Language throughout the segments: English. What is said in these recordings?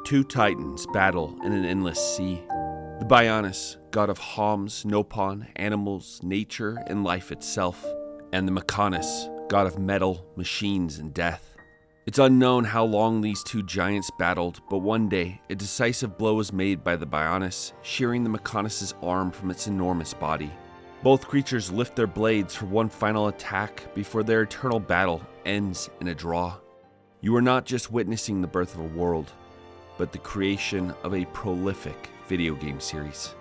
Two titans battle in an endless sea. The Bionis, god of Homs, Nopon, animals, nature, and life itself. And the Mechonis, god of metal, machines, and death. It's unknown how long these two giants battled, but one day, a decisive blow was made by the Bionis, shearing the Mechonis' arm from its enormous body. Both creatures lift their blades for one final attack before their eternal battle ends in a draw. You are not just witnessing the birth of a world, but the creation of a prolific video game series.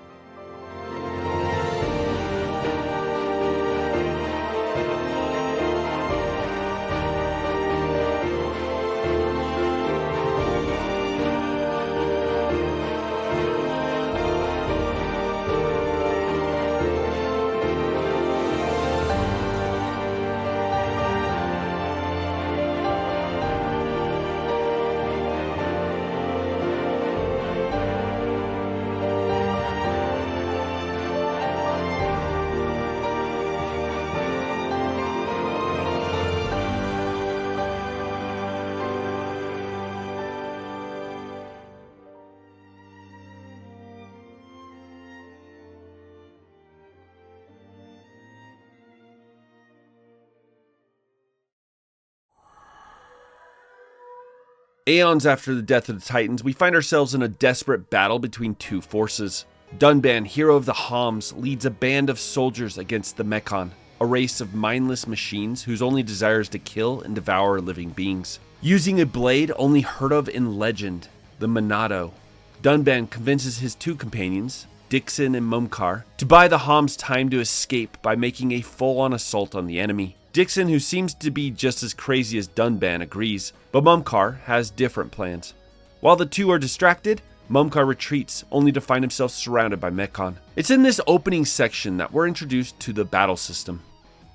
Aeons after the death of the Titans, we find ourselves in a desperate battle between two forces. Dunban, hero of the Homs, leads a band of soldiers against the Mechon, a race of mindless machines whose only desire is to kill and devour living beings. Using a blade only heard of in legend, the Monado, Dunban convinces his two companions, Dixon and Mumkar, to buy the Homs time to escape by making a full-on assault on the enemy. Dixon, who seems to be just as crazy as Dunban, agrees, but Mumkar has different plans. While the two are distracted, Mumkar retreats, only to find himself surrounded by Mechon. It's in this opening section that we're introduced to the battle system.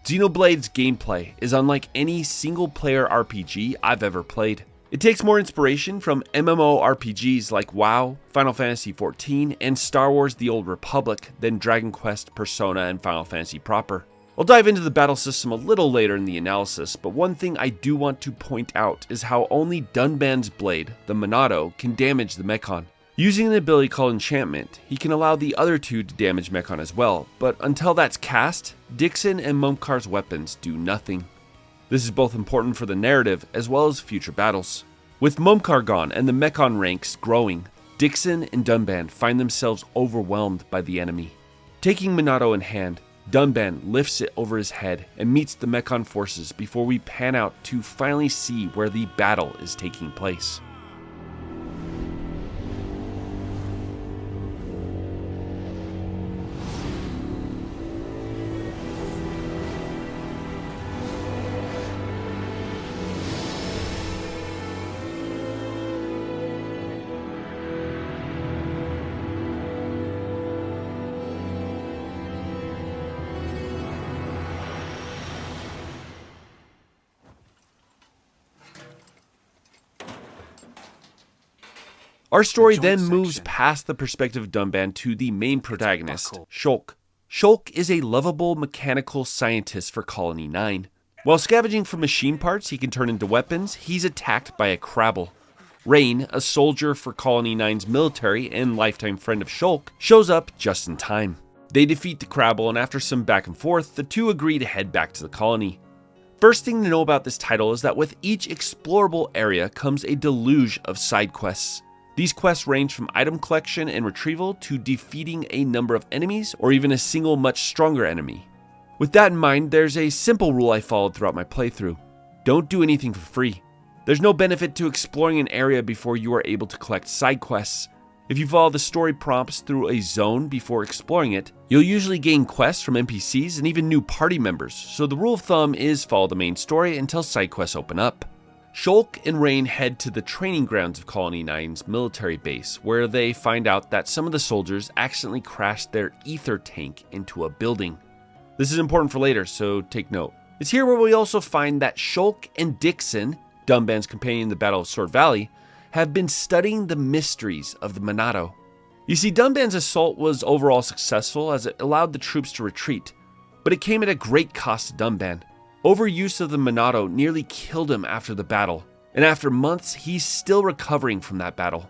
Xenoblade's gameplay is unlike any single-player RPG I've ever played. It takes more inspiration from MMORPGs like WoW, Final Fantasy XIV, and Star Wars The Old Republic than Dragon Quest, Persona, and Final Fantasy proper. I'll dive into the battle system a little later in the analysis, but one thing I do want to point out is how only Dunban's blade, the Monado, can damage the Mechon. Using an ability called Enchantment, he can allow the other two to damage Mechon as well, but until that's cast, Dixon and Mumkar's weapons do nothing. This is both important for the narrative as well as future battles. With Mumkar gone and the Mechon ranks growing, Dixon and Dunban find themselves overwhelmed by the enemy. Taking Monado in hand, Dunban lifts it over his head and meets the Mechon forces before we pan out to finally see where the battle is taking place. Our story then moves past the perspective of Dunban to the main protagonist, Shulk. Shulk is a lovable mechanical scientist for Colony 9. While scavenging for machine parts he can turn into weapons, he's attacked by a Crabble. Rain, a soldier for Colony 9's military and lifetime friend of Shulk, shows up just in time. They defeat the Crabble, and after some back and forth, the two agree to head back to the colony. First thing to know about this title is that with each explorable area comes a deluge of side quests. These quests range from item collection and retrieval to defeating a number of enemies or even a single much stronger enemy. With that in mind, there's a simple rule I followed throughout my playthrough. Don't do anything for free. There's no benefit to exploring an area before you are able to collect side quests. If you follow the story prompts through a zone before exploring it, you'll usually gain quests from NPCs and even new party members, so the rule of thumb is follow the main story until side quests open up. Shulk and Rain head to the training grounds of Colony 9's military base, where they find out that some of the soldiers accidentally crashed their ether tank into a building. This is important for later, so take note. It's here where we also find that Shulk and Dixon, Dunban's companion in the Battle of Sword Valley, have been studying the mysteries of the Monado. You see, Dunban's assault was overall successful as it allowed the troops to retreat, but it came at a great cost to Dunban. Overuse of the Monado nearly killed him after the battle, and after months, he's still recovering from that battle.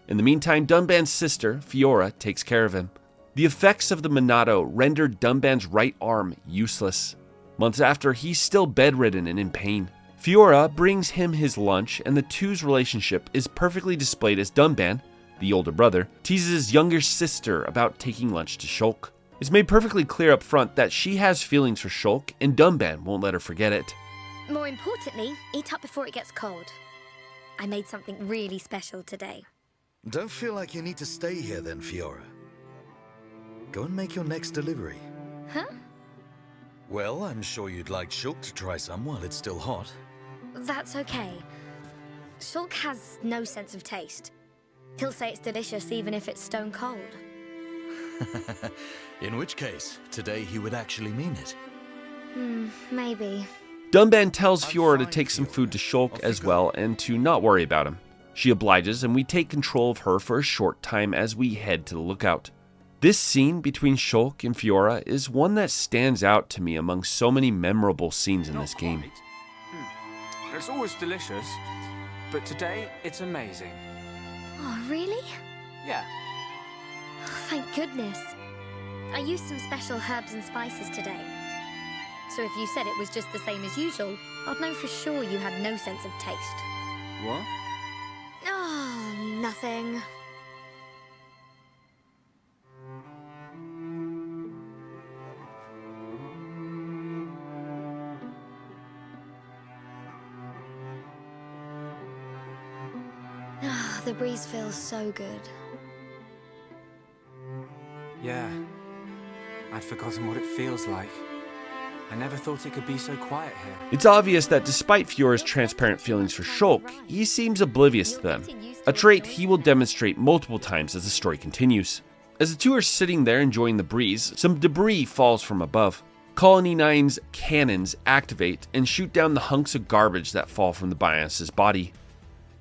In the meantime, Dunban's sister, Fiora, takes care of him. The effects of the Monado rendered Dunban's right arm useless. Months after, he's still bedridden and in pain. Fiora brings him his lunch, and the two's relationship is perfectly displayed as Dunban, the older brother, teases his younger sister about taking lunch to Shulk. It's made perfectly clear up front that she has feelings for Shulk, and Dunban won't let her forget it. More importantly, eat up before it gets cold. I made something really special today. Don't feel like you need to stay here then, Fiora. Go and make your next delivery. Huh? Well, I'm sure you'd like Shulk to try some while it's still hot. That's okay. Shulk has no sense of taste. He'll say it's delicious even if it's stone cold. In which case, today he would actually mean it. Maybe. Dunban tells Fiora to take some food to Shulk as well and to not worry about him. She obliges, and we take control of her for a short time as we head to the lookout. This scene between Shulk and Fiora is one that stands out to me among so many memorable scenes in this game. It's always delicious, but today it's amazing. Oh, really? Yeah. Oh, thank goodness. I used some special herbs and spices today. So if you said it was just the same as usual, I'd know for sure you had no sense of taste. What? Oh, nothing. The breeze feels so good. Yeah. I'd forgotten what it feels like. I never thought it could be so quiet here. It's obvious that despite Fiora's transparent feelings for Shulk, he seems oblivious to them, a trait he will demonstrate multiple times as the story continues. As the two are sitting there enjoying the breeze, some debris falls from above. Colony 9's cannons activate and shoot down the hunks of garbage that fall from the Bionis' body.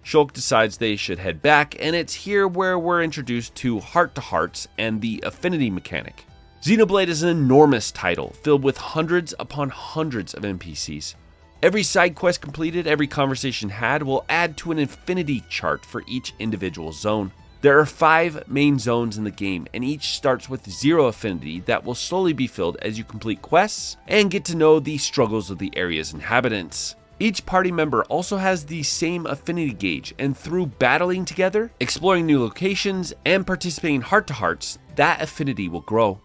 Shulk decides they should head back, and it's here where we're introduced to Heart-to-Hearts and the Affinity mechanic. Xenoblade is an enormous title, filled with hundreds upon hundreds of NPCs. Every side quest completed, every conversation had, will add to an affinity chart for each individual zone. There are 5 main zones in the game, and each starts with 0 affinity that will slowly be filled as you complete quests and get to know the struggles of the area's inhabitants. Each party member also has the same affinity gauge, and through battling together, exploring new locations, and participating in Heart-to-Hearts, that affinity will grow.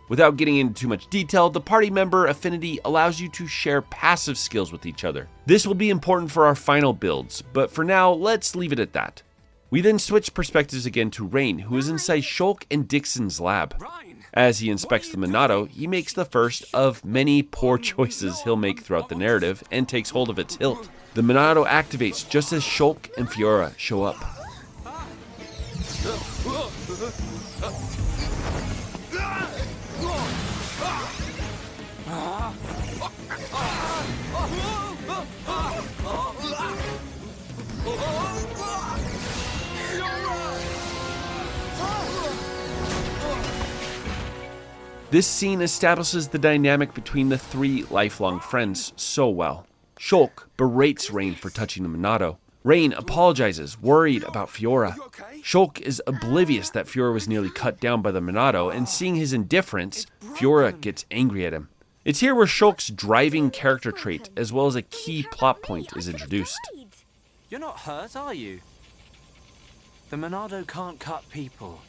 Without getting into too much detail, the party member affinity allows you to share passive skills with each other. This will be important for our final builds, but for now, let's leave it at that. We then switch perspectives again to Rain, who is inside Shulk and Dixon's lab. As he inspects the Monado, he makes the first of many poor choices he'll make throughout the narrative and takes hold of its hilt. The Monado activates just as Shulk and Fiora show up. This scene establishes the dynamic between the 3 lifelong friends so well. Shulk berates Rain for touching the Monado. Rain apologizes, worried about Fiora. Shulk is oblivious that Fiora was nearly cut down by the Monado, and seeing his indifference, Fiora gets angry at him. It's here where Shulk's driving character trait, as well as a key plot point, is introduced. You're not hurt, are you? The Monado can't cut people.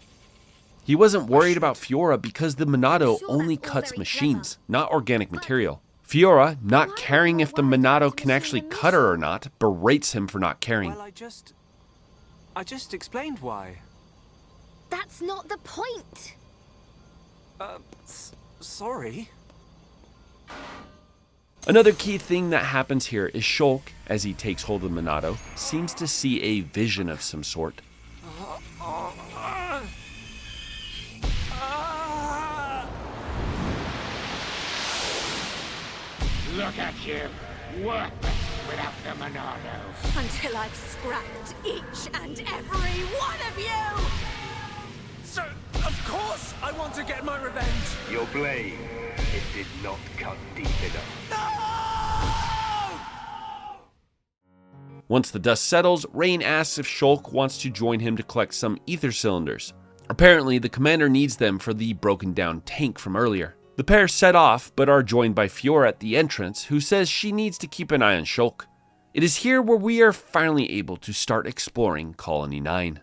He wasn't worried about Fiora because the Monado only cuts machines, not organic material. Fiora, not caring if the Monado can actually cut her or not, berates him for not caring. Well, I just explained why. That's not the point. Sorry. Another key thing that happens here is Shulk, as he takes hold of the Monado, seems to see a vision of some sort. Look at you, worthless without the Monado. Until I've scrapped each and every one of you! So, of course I want to get my revenge. Your blade, it did not cut deep enough. No! Once the dust settles, Rain asks if Shulk wants to join him to collect some ether cylinders. Apparently, the commander needs them for the broken down tank from earlier. The pair set off, but are joined by Fiora at the entrance, who says she needs to keep an eye on Shulk. It is here where we are finally able to start exploring Colony 9.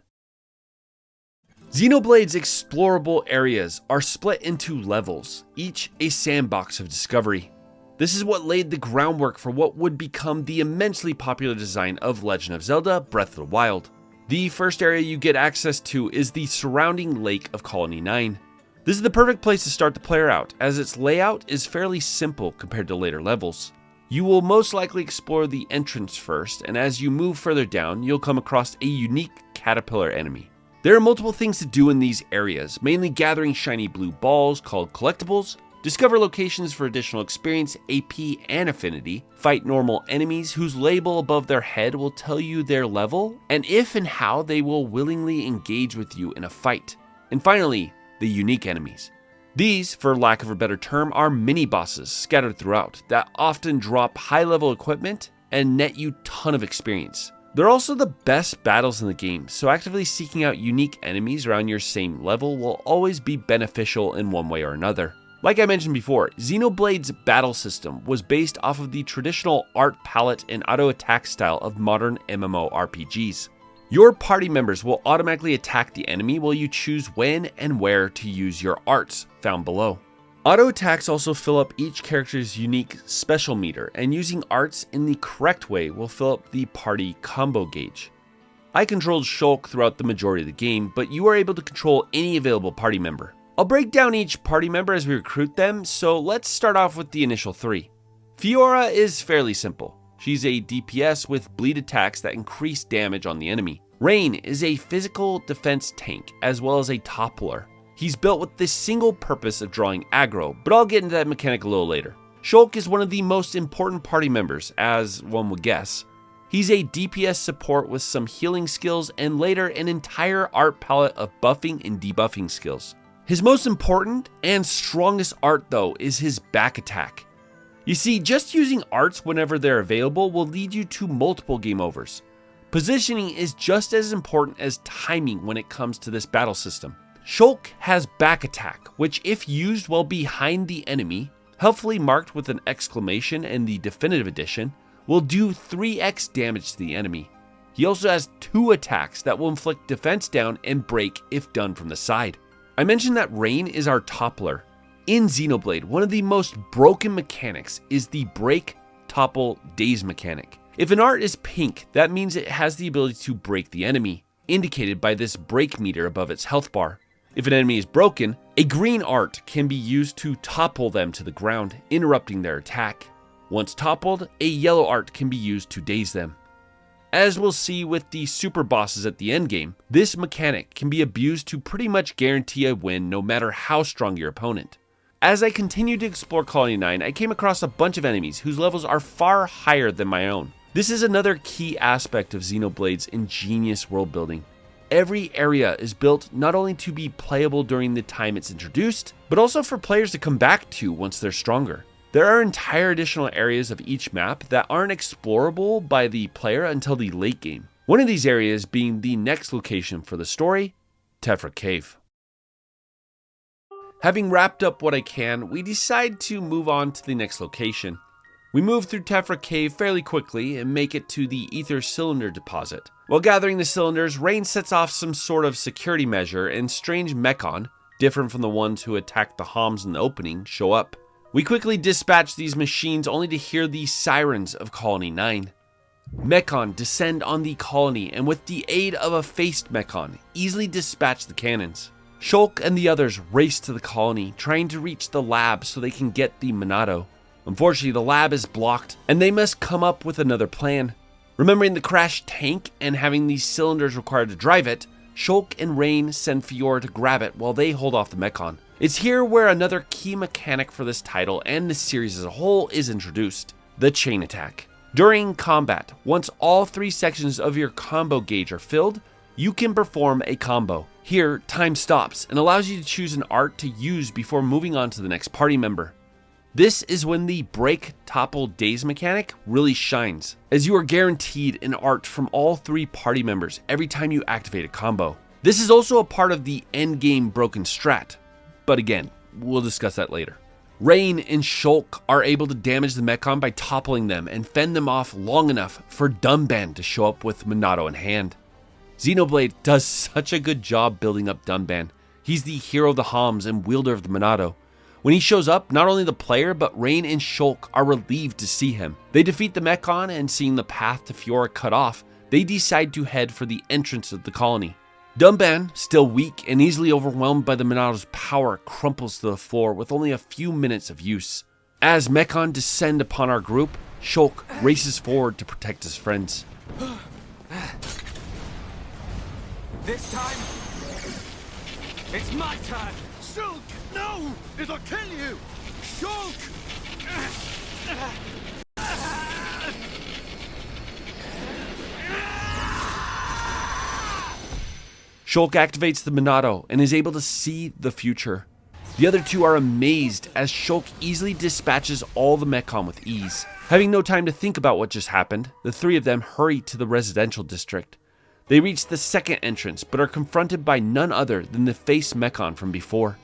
Xenoblade's explorable areas are split into levels, each a sandbox of discovery. This is what laid the groundwork for what would become the immensely popular design of Legend of Zelda: Breath of the Wild. The first area you get access to is the surrounding lake of Colony 9. This is the perfect place to start the player out, as its layout is fairly simple compared to later levels. You will most likely explore the entrance first, and as you move further down, you'll come across a unique caterpillar enemy. There are multiple things to do in these areas, mainly gathering shiny blue balls called collectibles, discover locations for additional experience, AP, and affinity, fight normal enemies whose label above their head will tell you their level, and if and how they will willingly engage with you in a fight. And finally, the unique enemies. These, for lack of a better term, are mini-bosses scattered throughout that often drop high-level equipment and net you ton of experience. They're also the best battles in the game, so actively seeking out unique enemies around your same level will always be beneficial in one way or another. Like I mentioned before, Xenoblade's battle system was based off of the traditional art palette and auto-attack style of modern MMORPGs. Your party members will automatically attack the enemy while you choose when and where to use your arts, found below. Auto attacks also fill up each character's unique special meter, and using arts in the correct way will fill up the party combo gauge. I controlled Shulk throughout the majority of the game, but you are able to control any available party member. I'll break down each party member as we recruit them, so let's start off with the initial three. Fiora is fairly simple. She's a DPS with bleed attacks that increase damage on the enemy. Rain is a physical defense tank as well as a toppler. He's built with the single purpose of drawing aggro, but I'll get into that mechanic a little later. Shulk is one of the most important party members, as one would guess. He's a DPS support with some healing skills and later an entire art palette of buffing and debuffing skills. His most important and strongest art though is his back attack. You see, just using arts whenever they're available will lead you to multiple game overs. Positioning is just as important as timing when it comes to this battle system. Shulk has back attack, which if used while behind the enemy, helpfully marked with an exclamation in the definitive edition, will do 3x damage to the enemy. He also has 2 attacks that will inflict defense down and break if done from the side. I mentioned that Rain is our toppler. In Xenoblade, one of the most broken mechanics is the break, topple, daze mechanic. If an art is pink, that means it has the ability to break the enemy, indicated by this break meter above its health bar. If an enemy is broken, a green art can be used to topple them to the ground, interrupting their attack. Once toppled, a yellow art can be used to daze them. As we'll see with the super bosses at the endgame, this mechanic can be abused to pretty much guarantee a win no matter how strong your opponent. As I continued to explore Colony 9, I came across a bunch of enemies whose levels are far higher than my own. This is another key aspect of Xenoblade's ingenious world building. Every area is built not only to be playable during the time it's introduced, but also for players to come back to once they're stronger. There are entire additional areas of each map that aren't explorable by the player until the late game. One of these areas being the next location for the story, Tephra Cave. Having wrapped up what I can, we decide to move on to the next location. We move through Tephra Cave fairly quickly and make it to the ether cylinder deposit. While gathering the cylinders, Rain sets off some sort of security measure and strange Mechon, different from the ones who attacked the Homs in the opening, show up. We quickly dispatch these machines only to hear the sirens of Colony 9. Mechon descend on the colony and with the aid of a faced Mechon, easily dispatch the cannons. Shulk and the others race to the colony, trying to reach the lab so they can get the Monado. Unfortunately, the lab is blocked, and they must come up with another plan. Remembering the crashed tank and having these cylinders required to drive it, Shulk and Rain send Fiora to grab it while they hold off the Mechon. It's here where another key mechanic for this title and the series as a whole is introduced, the chain attack. During combat, once all 3 sections of your combo gauge are filled, you can perform a combo. Here, time stops and allows you to choose an art to use before moving on to the next party member. This is when the break, topple, daze mechanic really shines, as you are guaranteed an art from all 3 party members every time you activate a combo. This is also a part of the endgame broken strat, but again, we'll discuss that later. Rain and Shulk are able to damage the Mechon by toppling them and fend them off long enough for Dunban to show up with Monado in hand. Xenoblade does such a good job building up Dunban. He's the hero of the Homs and wielder of the Monado. When he shows up, not only the player, but Rain and Shulk are relieved to see him. They defeat the Mechon, and seeing the path to Fiora cut off, they decide to head for the entrance of the colony. Dunban, still weak and easily overwhelmed by the Monado's power, crumples to the floor with only a few minutes of use. As Mechon descend upon our group, Shulk races forward to protect his friends. This time, it's my turn! Shulk! No! It'll kill you! Shulk! Shulk activates the Monado and is able to see the future. The other 2 are amazed as Shulk easily dispatches all the Mechon with ease. Having no time to think about what just happened, the 3 of them hurry to the residential district. They reach the second entrance, but are confronted by none other than the face Mechon from before.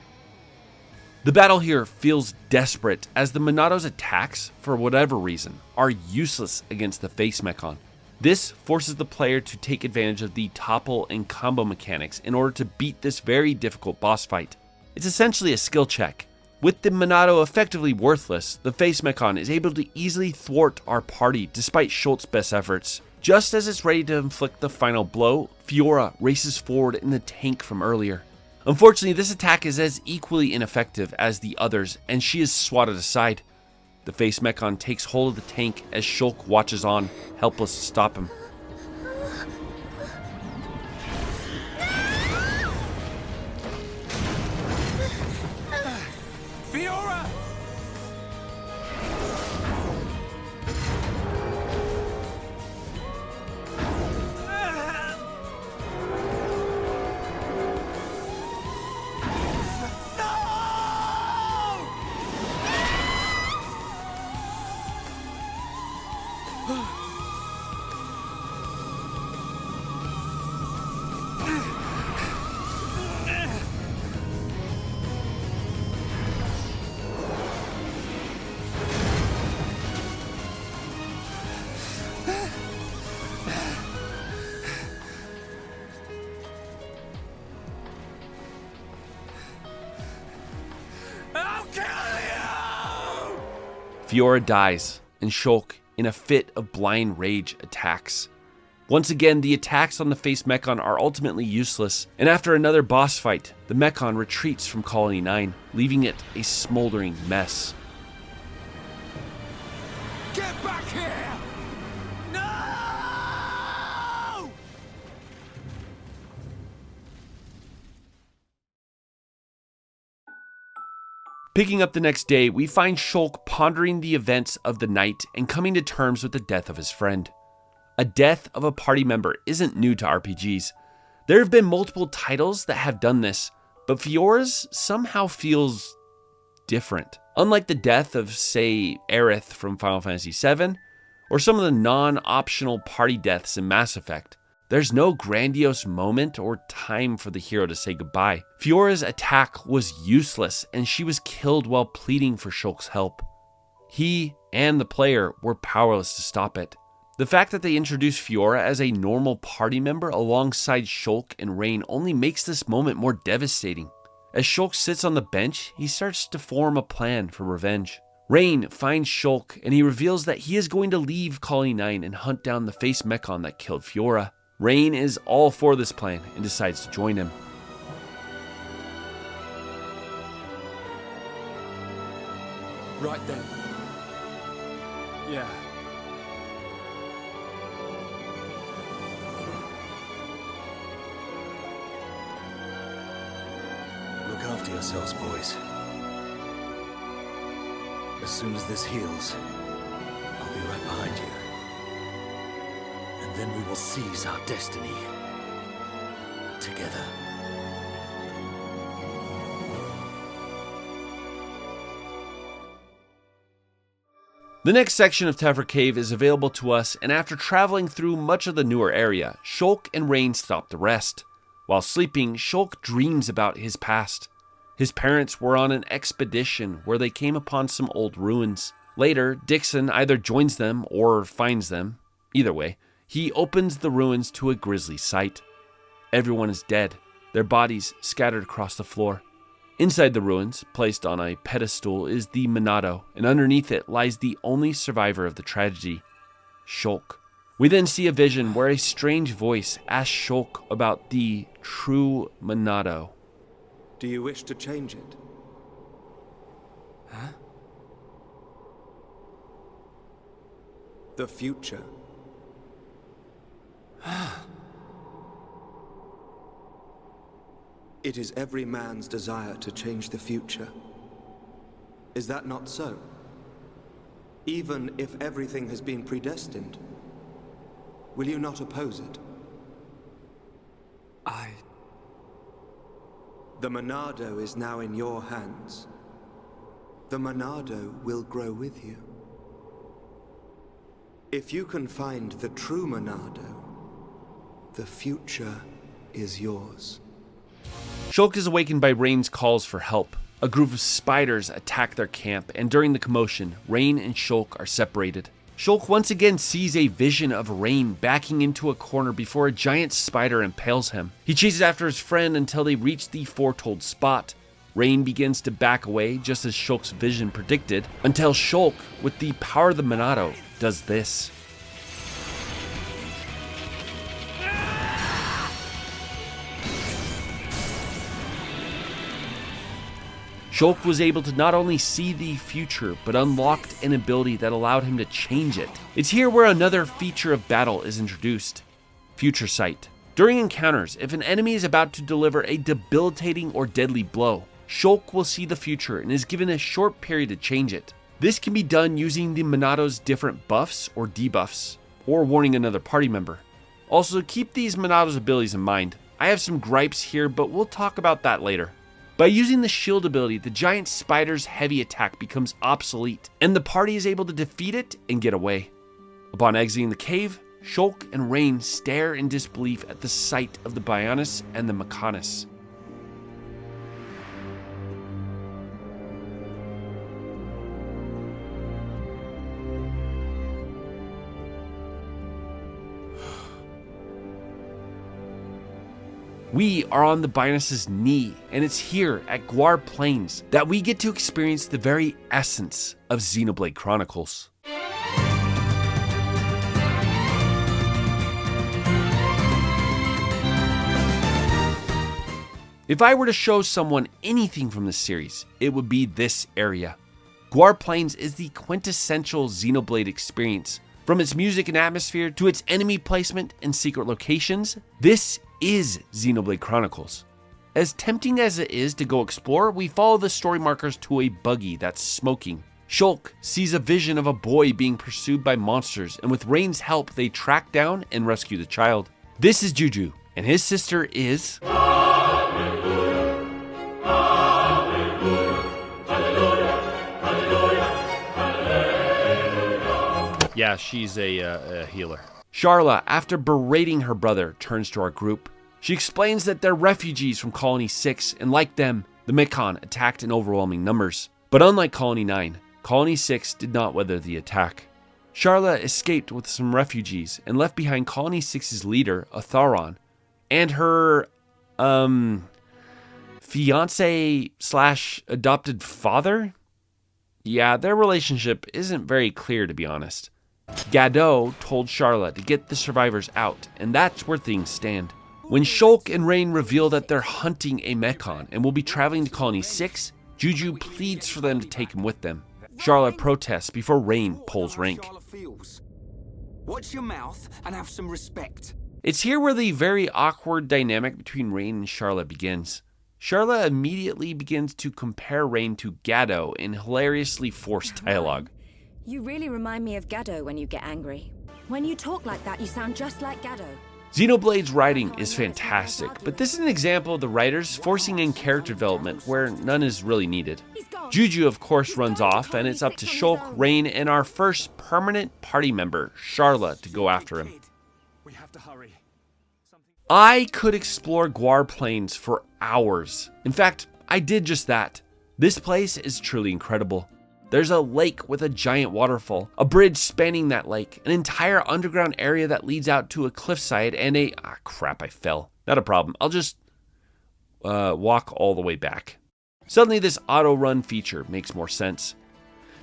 The battle here feels desperate as the Monado's attacks, for whatever reason, are useless against the face Mechon. This forces the player to take advantage of the topple and combo mechanics in order to beat this very difficult boss fight. It's essentially a skill check. With the Monado effectively worthless, the face Mechon is able to easily thwart our party despite Shulk's best efforts. Just as it's ready to inflict the final blow, Fiora races forward in the tank from earlier. Unfortunately, this attack is as equally ineffective as the others, and she is swatted aside. The face Mechon takes hold of the tank as Shulk watches on, helpless to stop him. Fiora! Fiora dies, and Shulk, in a fit of blind rage, attacks. Once again, the attacks on the face Mechon are ultimately useless, and after another boss fight, the Mechon retreats from Colony 9, leaving it a smoldering mess. Get back here! No! Picking up the next day, we find Shulk pondering the events of the night and coming to terms with the death of his friend. A death of a party member isn't new to RPGs. There have been multiple titles that have done this, but Fiora's somehow feels different. Unlike the death of, say, Aerith from Final Fantasy VII, or some of the non-optional party deaths in Mass Effect, there's no grandiose moment or time for the hero to say goodbye. Fiora's attack was useless, and she was killed while pleading for Shulk's help. He and the player were powerless to stop it. The fact that they introduced Fiora as a normal party member alongside Shulk and Rain only makes this moment more devastating. As Shulk sits on the bench, he starts to form a plan for revenge. Rain finds Shulk, and he reveals that he is going to leave Colony 9 and hunt down the face Mechon that killed Fiora. Rain is all for this plan and decides to join him. Right then. Yeah. Look after yourselves, boys. As soon as this heals, I'll be right behind you. And then we will seize our destiny together. The next section of Tephra Cave is available to us, and after traveling through much of the newer area, Shulk and Rain stop to rest. While sleeping, Shulk dreams about his past. His parents were on an expedition where they came upon some old ruins. Later, Dixon either joins them or finds them. Either way, he opens the ruins to a grisly sight. Everyone is dead, their bodies scattered across the floor. Inside the ruins, placed on a pedestal, is the Monado, and underneath it lies the only survivor of the tragedy, Shulk. We then see a vision where a strange voice asks Shulk about the true Monado. Do you wish to change it? Huh? The future. It is every man's desire to change the future. Is that not so? Even if everything has been predestined, will you not oppose it? The Monado is now in your hands. The Monado will grow with you. If you can find the true Monado, the future is yours. Shulk is awakened by Rain's calls for help. A group of spiders attack their camp, and during the commotion, Rain and Shulk are separated. Shulk once again sees a vision of Rain backing into a corner before a giant spider impales him. He chases after his friend until they reach the foretold spot. Rain begins to back away, just as Shulk's vision predicted, until Shulk, with the power of the Monado, does this. Shulk was able to not only see the future, but unlocked an ability that allowed him to change it. It's here where another feature of battle is introduced, Future Sight. During encounters, if an enemy is about to deliver a debilitating or deadly blow, Shulk will see the future and is given a short period to change it. This can be done using the Monado's different buffs or debuffs, or warning another party member. Also, keep these Monado's abilities in mind. I have some gripes here, but we'll talk about that later. By using the shield ability, the giant spider's heavy attack becomes obsolete, and the party is able to defeat it and get away. Upon exiting the cave, Shulk and Rain stare in disbelief at the sight of the Mechonis and the Mechonis. We are on the Mechonis' knee, and it's here at Guar Plains that we get to experience the very essence of Xenoblade Chronicles. If I were to show someone anything from this series, it would be this area. Guar Plains is the quintessential Xenoblade experience. From its music and atmosphere to its enemy placement and secret locations, this is Xenoblade Chronicles. As tempting as it is to go explore, we follow the story markers to a buggy that's smoking. Shulk sees a vision of a boy being pursued by monsters, and with Rain's help, they track down and rescue the child. This is Juju, and his sister is... Yeah, she's a healer. Sharla, after berating her brother, turns to our group. She explains that they're refugees from Colony 6, and like them, the Mechon attacked in overwhelming numbers. But unlike Colony 9, Colony 6 did not weather the attack. Sharla escaped with some refugees and left behind Colony 6's leader, Atharon, and her, fiance/adopted father? Yeah, their relationship isn't very clear, to be honest. Gadot told Sharla to get the survivors out, and that's where things stand. When Shulk and Rain reveal that they're hunting a Mechon and will be traveling to Colony 6, Juju pleads for them to take him with them. Sharla protests before Rain pulls rank. Watch your mouth and have some respect. It's here where the very awkward dynamic between Rain and Sharla begins. Sharla immediately begins to compare Rain to Gadot in hilariously forced dialogue. You really remind me of Gadot when you get angry. When you talk like that, you sound just like Gadot. Xenoblade's writing is fantastic, but this is an example of the writers forcing in character development where none is really needed. He's gone. Juju, of course, runs off, and it's up to Shulk, Rain, and our first permanent party member, Sharla, to go after him. We have to hurry. I could explore Guar Plains for hours. In fact, I did just that. This place is truly incredible. There's a lake with a giant waterfall, a bridge spanning that lake, an entire underground area that leads out to a cliffside, and a... crap, I fell. Not a problem. I'll just walk all the way back. Suddenly, this auto-run feature makes more sense.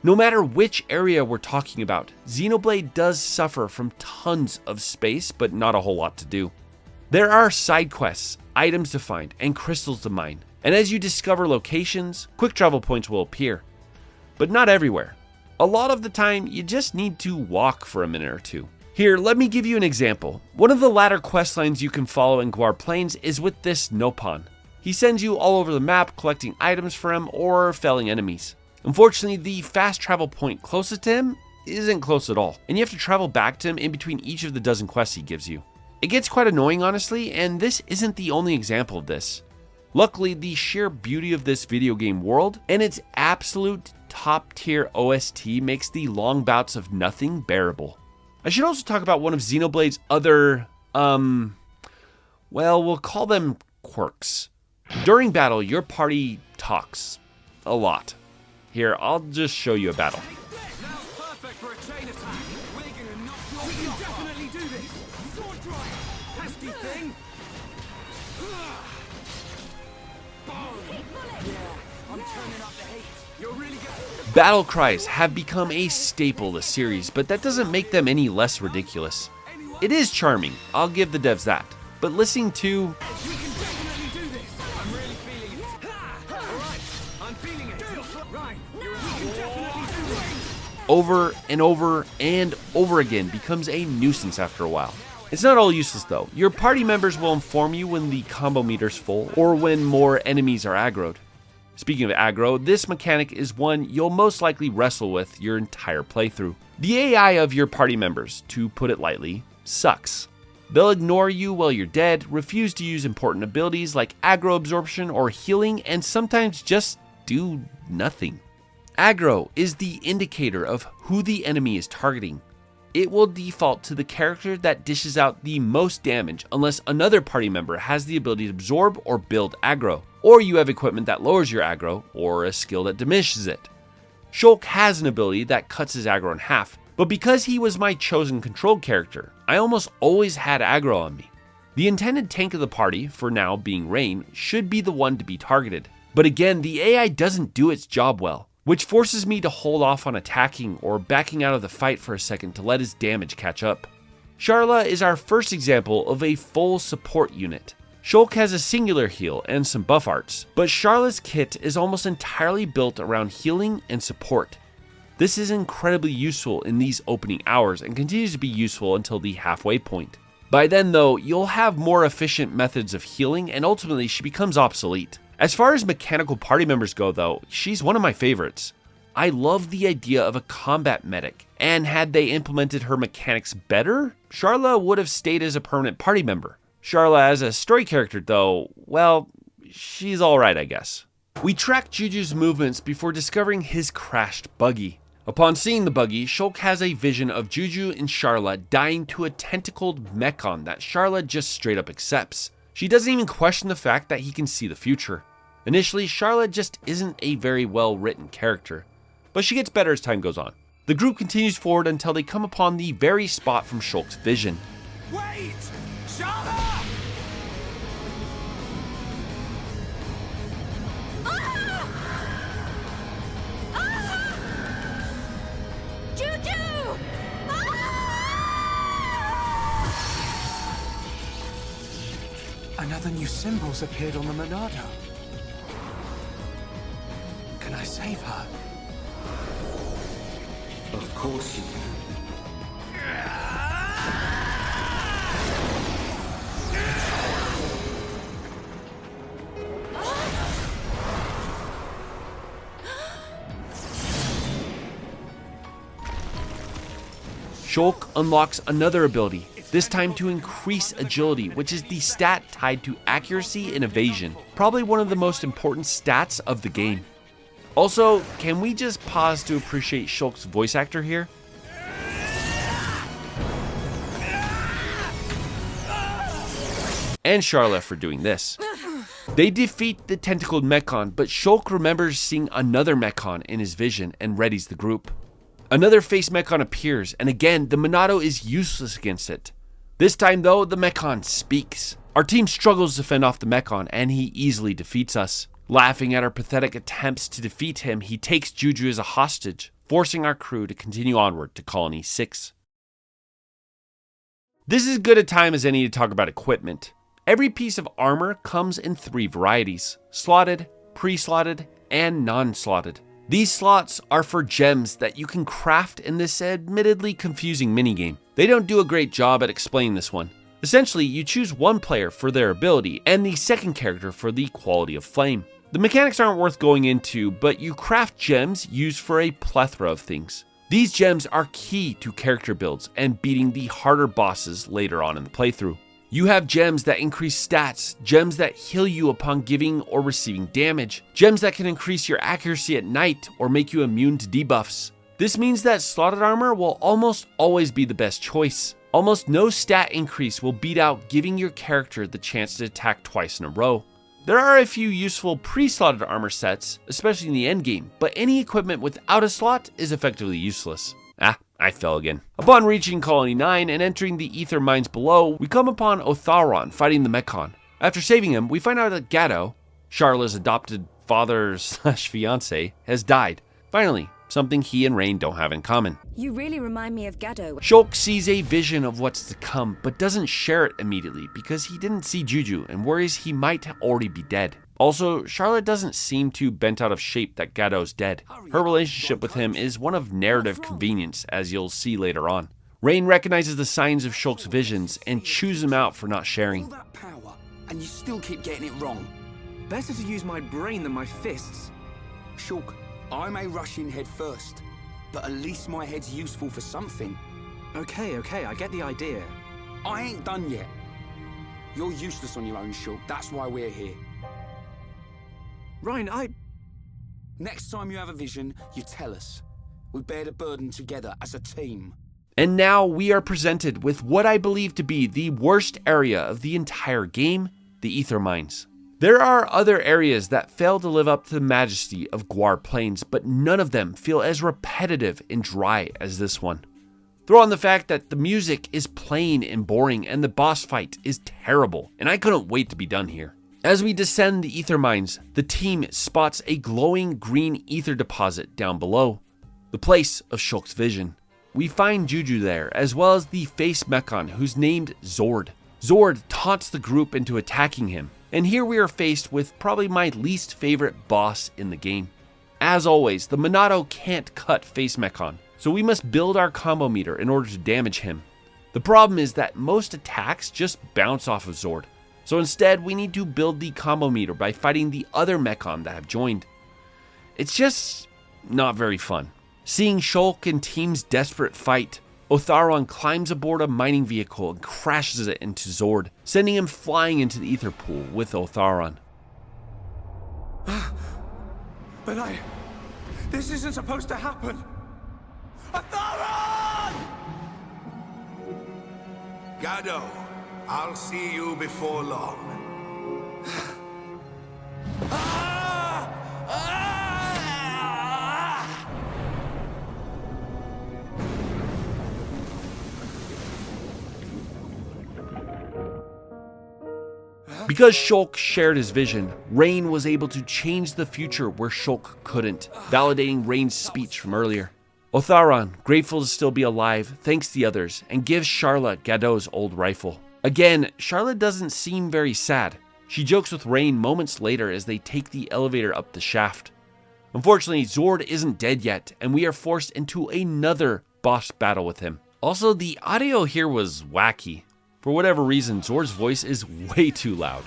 No matter which area we're talking about, Xenoblade does suffer from tons of space, but not a whole lot to do. There are side quests, items to find, and crystals to mine. And as you discover locations, quick travel points will appear. But not everywhere. A lot of the time, you just need to walk for a minute or two. Here, let me give you an example. One of the latter quest lines you can follow in Guar Plains is with this Nopon. He sends you all over the map collecting items for him or felling enemies. Unfortunately, the fast travel point closest to him isn't close at all, and you have to travel back to him in between each of the dozen quests he gives you. It gets quite annoying, honestly, and this isn't the only example of this. Luckily, the sheer beauty of this video game world and its absolute top-tier OST makes the long bouts of nothing bearable. I should also talk about one of Xenoblade's other, we'll call them quirks. During battle, your party talks a lot. Here, I'll just show you a battle. Perfect for a chain attack. We're gonna knock your... We can definitely do this. Sword drive. Pesky thing. Yeah, I'm turning up the heat. You're really good. Battle cries have become a staple of the series, but that doesn't make them any less ridiculous. It is charming, I'll give the devs that, but listening to... over and over and over again becomes a nuisance after a while. It's not all useless though. Your party members will inform you when the combo meter's full or when more enemies are aggroed. Speaking of aggro, this mechanic is one you'll most likely wrestle with your entire playthrough. The AI of your party members, to put it lightly, sucks. They'll ignore you while you're dead, refuse to use important abilities like aggro absorption or healing, and sometimes just do nothing. Aggro is the indicator of who the enemy is targeting. It will default to the character that dishes out the most damage unless another party member has the ability to absorb or build aggro, or you have equipment that lowers your aggro, or a skill that diminishes it. Shulk has an ability that cuts his aggro in half, but because he was my chosen controlled character, I almost always had aggro on me. The intended tank of the party, for now being Rain, should be the one to be targeted. But again, the AI doesn't do its job well, which forces me to hold off on attacking or backing out of the fight for a second to let his damage catch up. Sharla is our first example of a full support unit. Shulk has a singular heal and some buff arts, but Sharla's kit is almost entirely built around healing and support. This is incredibly useful in these opening hours and continues to be useful until the halfway point. By then though, you'll have more efficient methods of healing and ultimately she becomes obsolete. As far as mechanical party members go though, she's one of my favorites. I love the idea of a combat medic, and had they implemented her mechanics better, Sharla would have stayed as a permanent party member. Sharla as a story character though, well, she's alright I guess. We track Juju's movements before discovering his crashed buggy. Upon seeing the buggy, Shulk has a vision of Juju and Sharla dying to a tentacled Mechon that Sharla just straight up accepts. She doesn't even question the fact that he can see the future. Initially, Sharla just isn't a very well written character, but she gets better as time goes on. The group continues forward until they come upon the very spot from Shulk's vision. Wait! Sharla! Juju! Another new symbol's appeared on the Monado. Can I save her? Of course you can. Shulk unlocks another ability, this time to increase agility, which is the stat tied to accuracy and evasion, probably one of the most important stats of the game. Also, can we just pause to appreciate Shulk's voice actor here? And Charla for doing this. They defeat the tentacled Mechon, but Shulk remembers seeing another Mechon in his vision and readies the group. Another face Mechon appears, and again, the Monado is useless against it. This time though, the Mechon speaks. Our team struggles to fend off the Mechon, and he easily defeats us. Laughing at our pathetic attempts to defeat him, he takes Juju as a hostage, forcing our crew to continue onward to Colony 6. This is as good a time as any to talk about equipment. Every piece of armor comes in 3 varieties: slotted, pre-slotted, and non-slotted. These slots are for gems that you can craft in this admittedly confusing minigame. They don't do a great job at explaining this one. Essentially, you choose one player for their ability and the second character for the quality of flame. The mechanics aren't worth going into, but you craft gems used for a plethora of things. These gems are key to character builds and beating the harder bosses later on in the playthrough. You have gems that increase stats, gems that heal you upon giving or receiving damage, gems that can increase your accuracy at night or make you immune to debuffs. This means that slotted armor will almost always be the best choice. Almost no stat increase will beat out giving your character the chance to attack twice in a row. There are a few useful pre-slotted armor sets, especially in the endgame, but any equipment without a slot is effectively useless. I fell again. Upon reaching Colony 9 and entering the ether mines below, we come upon Otharon fighting the Mechon. After saving him, we find out that Gado, Charla's adopted father/fiance, has died. Finally, something he and Rain don't have in common. You really remind me of Gado. Shulk sees a vision of what's to come, but doesn't share it immediately because he didn't see Juju and worries he might already be dead. Also, Charlotte doesn't seem too bent out of shape that Gado's dead. Her relationship with him is one of narrative convenience, as you'll see later on. Rain recognizes the signs of Shulk's visions and chews him out for not sharing. All that power, and you still keep getting it wrong. Better to use my brain than my fists. Shulk, I may rush in head first, but at least my head's useful for something. Okay, I get the idea. I ain't done yet. You're useless on your own, Shulk. That's why we're here. Ryan, Next time you have a vision, you tell us. We bear the burden together as a team. And now we are presented with what I believe to be the worst area of the entire game, the Ether Mines. There are other areas that fail to live up to the majesty of Guar Plains, but none of them feel as repetitive and dry as this one. Throw on the fact that the music is plain and boring and the boss fight is terrible, and I couldn't wait to be done here. As we descend the ether mines, the team spots a glowing green ether deposit down below, the place of Shulk's vision. We find Juju there, as well as the face Mechon who's named Zord. Zord taunts the group into attacking him, and here we are faced with probably my least favorite boss in the game. As always, the Monado can't cut face Mechon, so we must build our combo meter in order to damage him. The problem is that most attacks just bounce off of Zord. So instead, we need to build the combo meter by fighting the other Mechon that have joined. It's just not very fun. Seeing Shulk and team's desperate fight, Otharon climbs aboard a mining vehicle and crashes it into Zord, sending him flying into the ether pool with Otharon. But this isn't supposed to happen. Otharon! Gado, I'll see you before long. Because Shulk shared his vision, Rain was able to change the future where Shulk couldn't, validating Rain's speech from earlier. Otharon, grateful to still be alive, thanks the others and gives Charla Gado's old rifle. Again, Charla doesn't seem very sad. She jokes with Rain moments later as they take the elevator up the shaft. Unfortunately, Zord isn't dead yet, and we are forced into another boss battle with him. Also, the audio here was wacky. For whatever reason, Zord's voice is way too loud.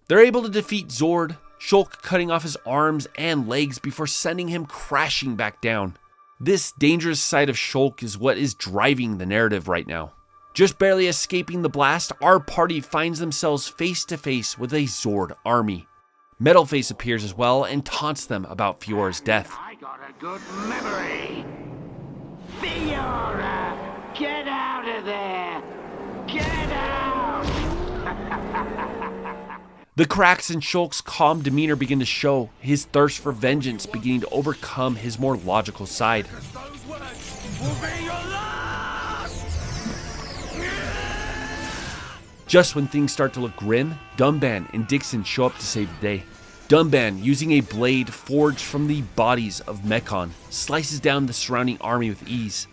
They're able to defeat Zord, Shulk cutting off his arms and legs before sending him crashing back down. This dangerous side of Shulk is what is driving the narrative right now. Just barely escaping the blast, our party finds themselves face to face with a Zord army. Metalface appears as well and taunts them about Fiora's death. I got a good memory. Fiora, get out of there! Get out! The cracks in Shulk's calm demeanor begin to show, his thirst for vengeance beginning to overcome his more logical side. Those words will be your last! Just when things start to look grim, Dunban and Dixon show up to save the day. Dunban, using a blade forged from the bodies of Mechon, slices down the surrounding army with ease.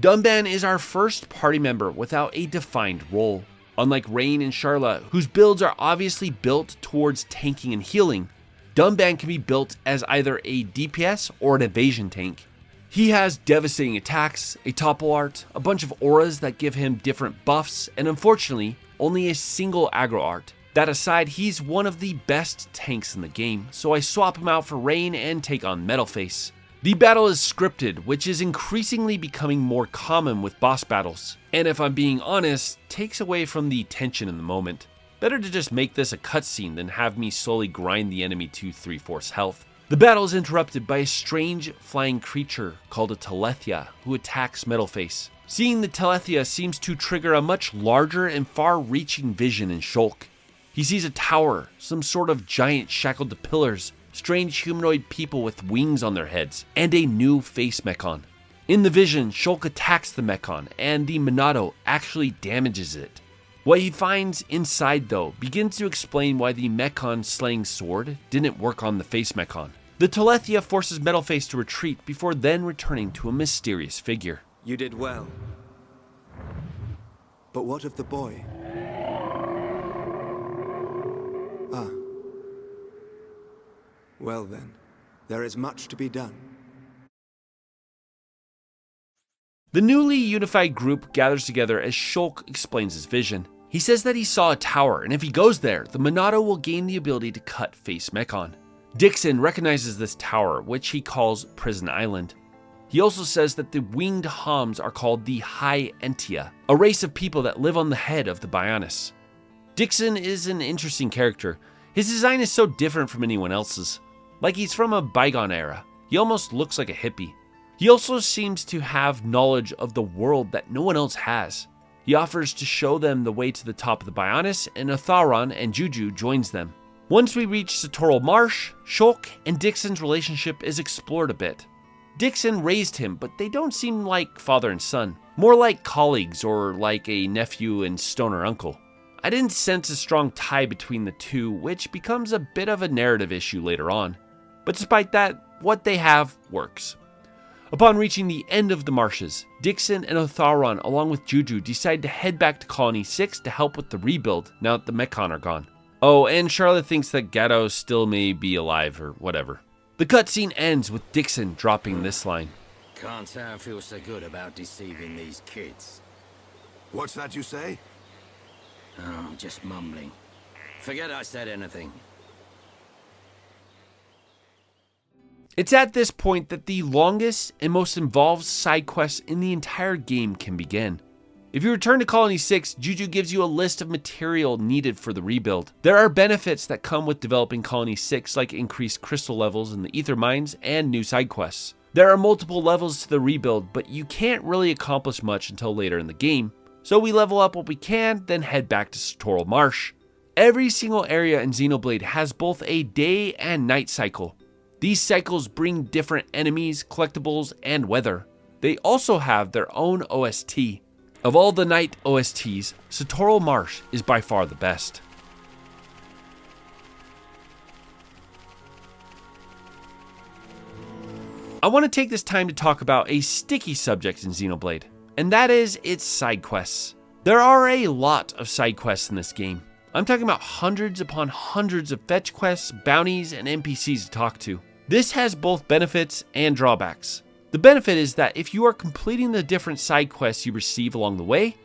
Dunban is our first party member without a defined role. Unlike Rain and Charla, whose builds are obviously built towards tanking and healing, Dunban can be built as either a DPS or an evasion tank. He has devastating attacks, a topple art, a bunch of auras that give him different buffs, and unfortunately, only a single aggro art. That aside, he's one of the best tanks in the game, so I swap him out for Rain and take on Metalface. The battle is scripted, which is increasingly becoming more common with boss battles, and if I'm being honest, takes away from the tension in the moment. Better to just make this a cutscene than have me slowly grind the enemy to 3/4 health. The battle is interrupted by a strange flying creature called a Tlethia who attacks Metalface. Seeing the Tlethia seems to trigger a much larger and far-reaching vision in Shulk. He sees a tower, some sort of giant shackled to pillars, strange humanoid people with wings on their heads, and a new face Mechon. In the vision, Shulk attacks the Mechon, and the Monado actually damages it. What he finds inside, though, begins to explain why the Mechon slaying sword didn't work on the face Mechon. The Tlethia forces Metalface to retreat before then returning to a mysterious figure. You did well. But what of the boy? Ah. Well then, there is much to be done. The newly unified group gathers together as Shulk explains his vision. He says that he saw a tower, and if he goes there, the Monado will gain the ability to cut face Mechon. Dixon recognizes this tower, which he calls Prison Island. He also says that the winged Homs are called the High Entia, a race of people that live on the head of the Bionis. Dixon is an interesting character. His design is so different from anyone else's. Like he's from a bygone era. He almost looks like a hippie. He also seems to have knowledge of the world that no one else has. He offers to show them the way to the top of the Bionis, and Otharon and Juju joins them. Once we reach Satorl Marsh, Shulk and Dixon's relationship is explored a bit. Dixon raised him, but they don't seem like father and son. More like colleagues or like a nephew and stoner uncle. I didn't sense a strong tie between the two, which becomes a bit of a narrative issue later on. But despite that, what they have works. Upon reaching the end of the marshes, Dixon and Otharon along with Juju decide to head back to Colony 6 to help with the rebuild now that the Mechon are gone. Oh, and Charlotte thinks that Gato still may be alive or whatever. The cutscene ends with Dixon dropping this line. Can't say I feel so good about deceiving these kids. What's that you say? Oh, just mumbling. Forget I said anything. It's at this point that the longest and most involved side quests in the entire game can begin. If you return to Colony 6, Juju gives you a list of material needed for the rebuild. There are benefits that come with developing Colony 6, like increased crystal levels in the ether mines and new side quests. There are multiple levels to the rebuild, but you can't really accomplish much until later in the game. So we level up what we can, then head back to Satorl Marsh. Every single area in Xenoblade has both a day and night cycle. These cycles bring different enemies, collectibles, and weather. They also have their own OST. Of all the night OSTs, Satorl Marsh is by far the best. I want to take this time to talk about a sticky subject in Xenoblade, and that is its side quests. There are a lot of side quests in this game. I'm talking about hundreds upon hundreds of fetch quests, bounties, and NPCs to talk to. This has both benefits and drawbacks. The benefit is that if you are completing the different side quests you receive along the way,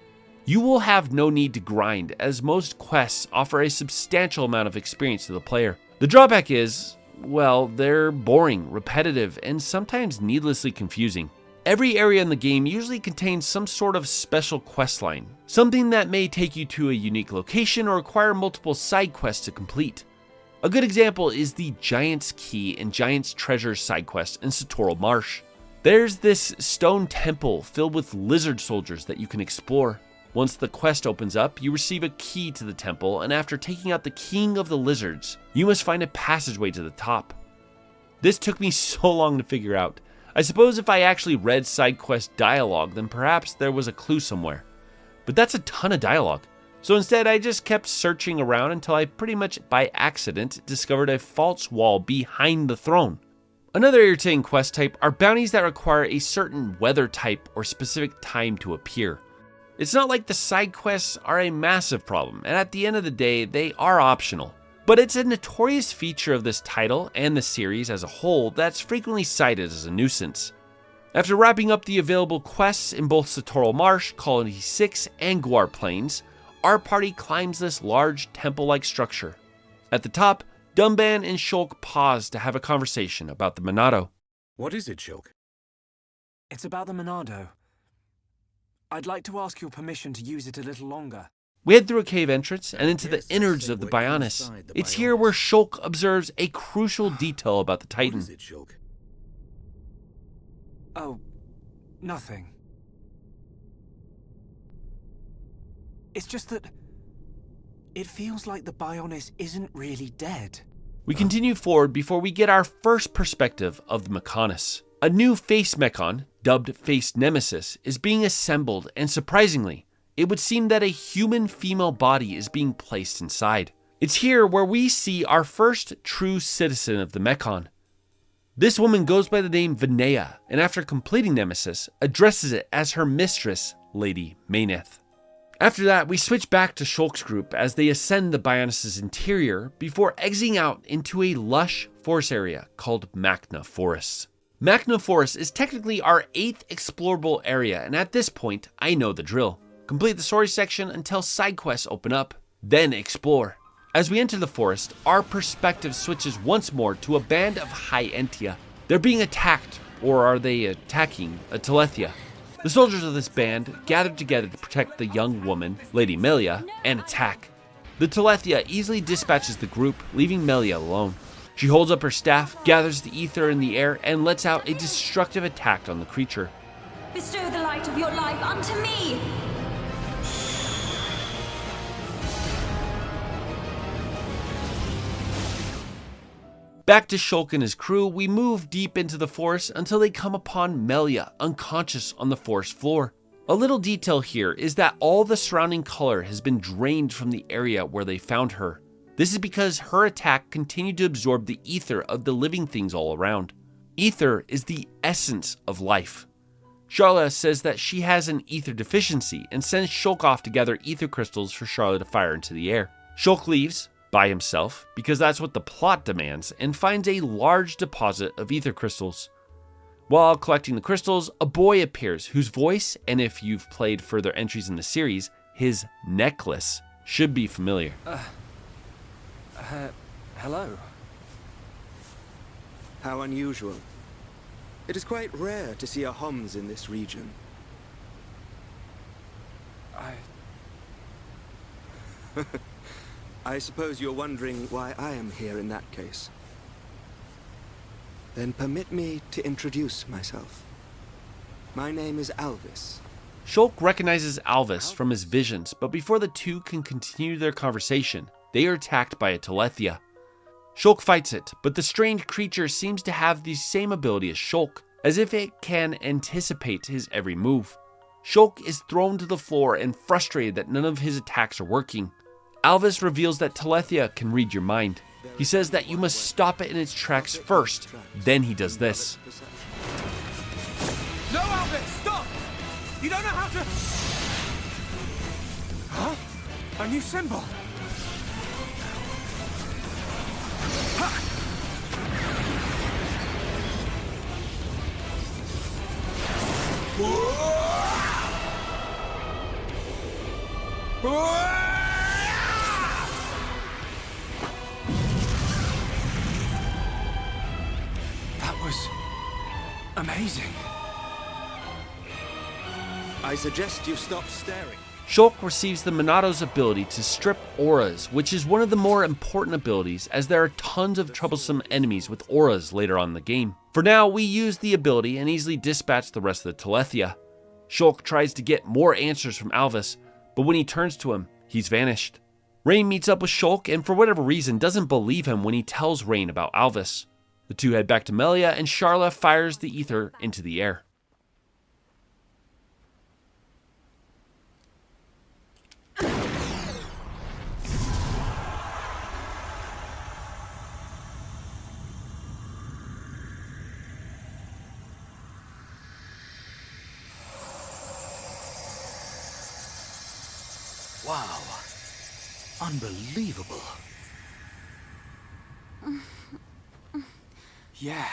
you will have no need to grind, as most quests offer a substantial amount of experience to the player. The drawback is, well, they're boring, repetitive, and sometimes needlessly confusing. Every area in the game usually contains some sort of special quest line, something that may take you to a unique location or require multiple side quests to complete. A good example is the Giant's Key and Giant's Treasure side quest in Satorl Marsh. There's this stone temple filled with lizard soldiers that you can explore. Once the quest opens up, you receive a key to the temple, and after taking out the king of the lizards, you must find a passageway to the top. This took me so long to figure out. I suppose if I actually read side quest dialogue, then perhaps there was a clue somewhere. But that's a ton of dialogue. So instead, I just kept searching around until I pretty much by accident discovered a false wall behind the throne. Another irritating quest type are bounties that require a certain weather type or specific time to appear. It's not like the side quests are a massive problem, and at the end of the day, they are optional. But it's a notorious feature of this title and the series as a whole that's frequently cited as a nuisance. After wrapping up the available quests in both Satorl Marsh, Colony 6, and Guar Plains, our party climbs this large temple-like structure. At the top, Dunban and Shulk pause to have a conversation about the Monado. What is it, Shulk? It's about the Monado. I'd like to ask your permission to use it a little longer. We head through a cave entrance and into the innards of the Bionis. It's here where Shulk observes a crucial detail about the Titan. What is it, Shulk? Oh, nothing. It's just that it feels like the Bionis isn't really dead. We continue forward before we get our first perspective of the Mechonis. A new face Mechon, dubbed Face Nemesis, is being assembled, and surprisingly, it would seem that a human female body is being placed inside. It's here where we see our first true citizen of the Mechon. This woman goes by the name Vinea, and after completing Nemesis, addresses it as her mistress, Lady Maineth. After that, we switch back to Shulk's group as they ascend the Bionis' interior before exiting out into a lush forest area called Machina Forest. Machina Forest is technically our 8th explorable area, and at this point, I know the drill. Complete the story section until side quests open up, then explore. As we enter the forest, our perspective switches once more to a band of High Entia. They're being attacked, or are they attacking, a Tlethia? The soldiers of this band gathered together to protect the young woman, Lady Melia, and attack. The Tlethia easily dispatches the group, leaving Melia alone. She holds up her staff, gathers the ether in the air, and lets out a destructive attack on the creature. Bestow the light of your life unto me! Back to Shulk and his crew, we move deep into the forest until they come upon Melia, unconscious on the forest floor. A little detail here is that all the surrounding color has been drained from the area where they found her. This is because her attack continued to absorb the ether of the living things all around. Ether is the essence of life. Charlotte says that she has an ether deficiency and sends Shulk off to gather ether crystals for Charlotte to fire into the air. Shulk leaves by himself because that's what the plot demands and finds a large deposit of ether crystals. While collecting the crystals, a boy appears whose voice, and if you've played further entries in the series, his necklace should be familiar. Hello? How unusual. It is quite rare to see a Homs in this region. I suppose you're wondering why I am here in that case. Then permit me to introduce myself. My name is Alvis. Shulk recognizes Alvis from his visions, but before the two can continue their conversation, they are attacked by a Tlethia. Shulk fights it, but the strange creature seems to have the same ability as Shulk, as if it can anticipate his every move. Shulk is thrown to the floor and frustrated that none of his attacks are working. Alvis reveals that Tlethia can read your mind. He says that you must stop it in its tracks first, then he does this. No, Alvis, stop! You don't know how to... Huh? A new symbol? That was amazing. I suggest you stop staring. Shulk receives the Monado's ability to strip auras, which is one of the more important abilities as there are tons of troublesome enemies with auras later on in the game. For now, we use the ability and easily dispatch the rest of the Tlethia. Shulk tries to get more answers from Alvis, but when he turns to him, he's vanished. Rain meets up with Shulk and for whatever reason doesn't believe him when he tells Rain about Alvis. The two head back to Melia and Sharla fires the ether into the air. Wow. Unbelievable. Yeah,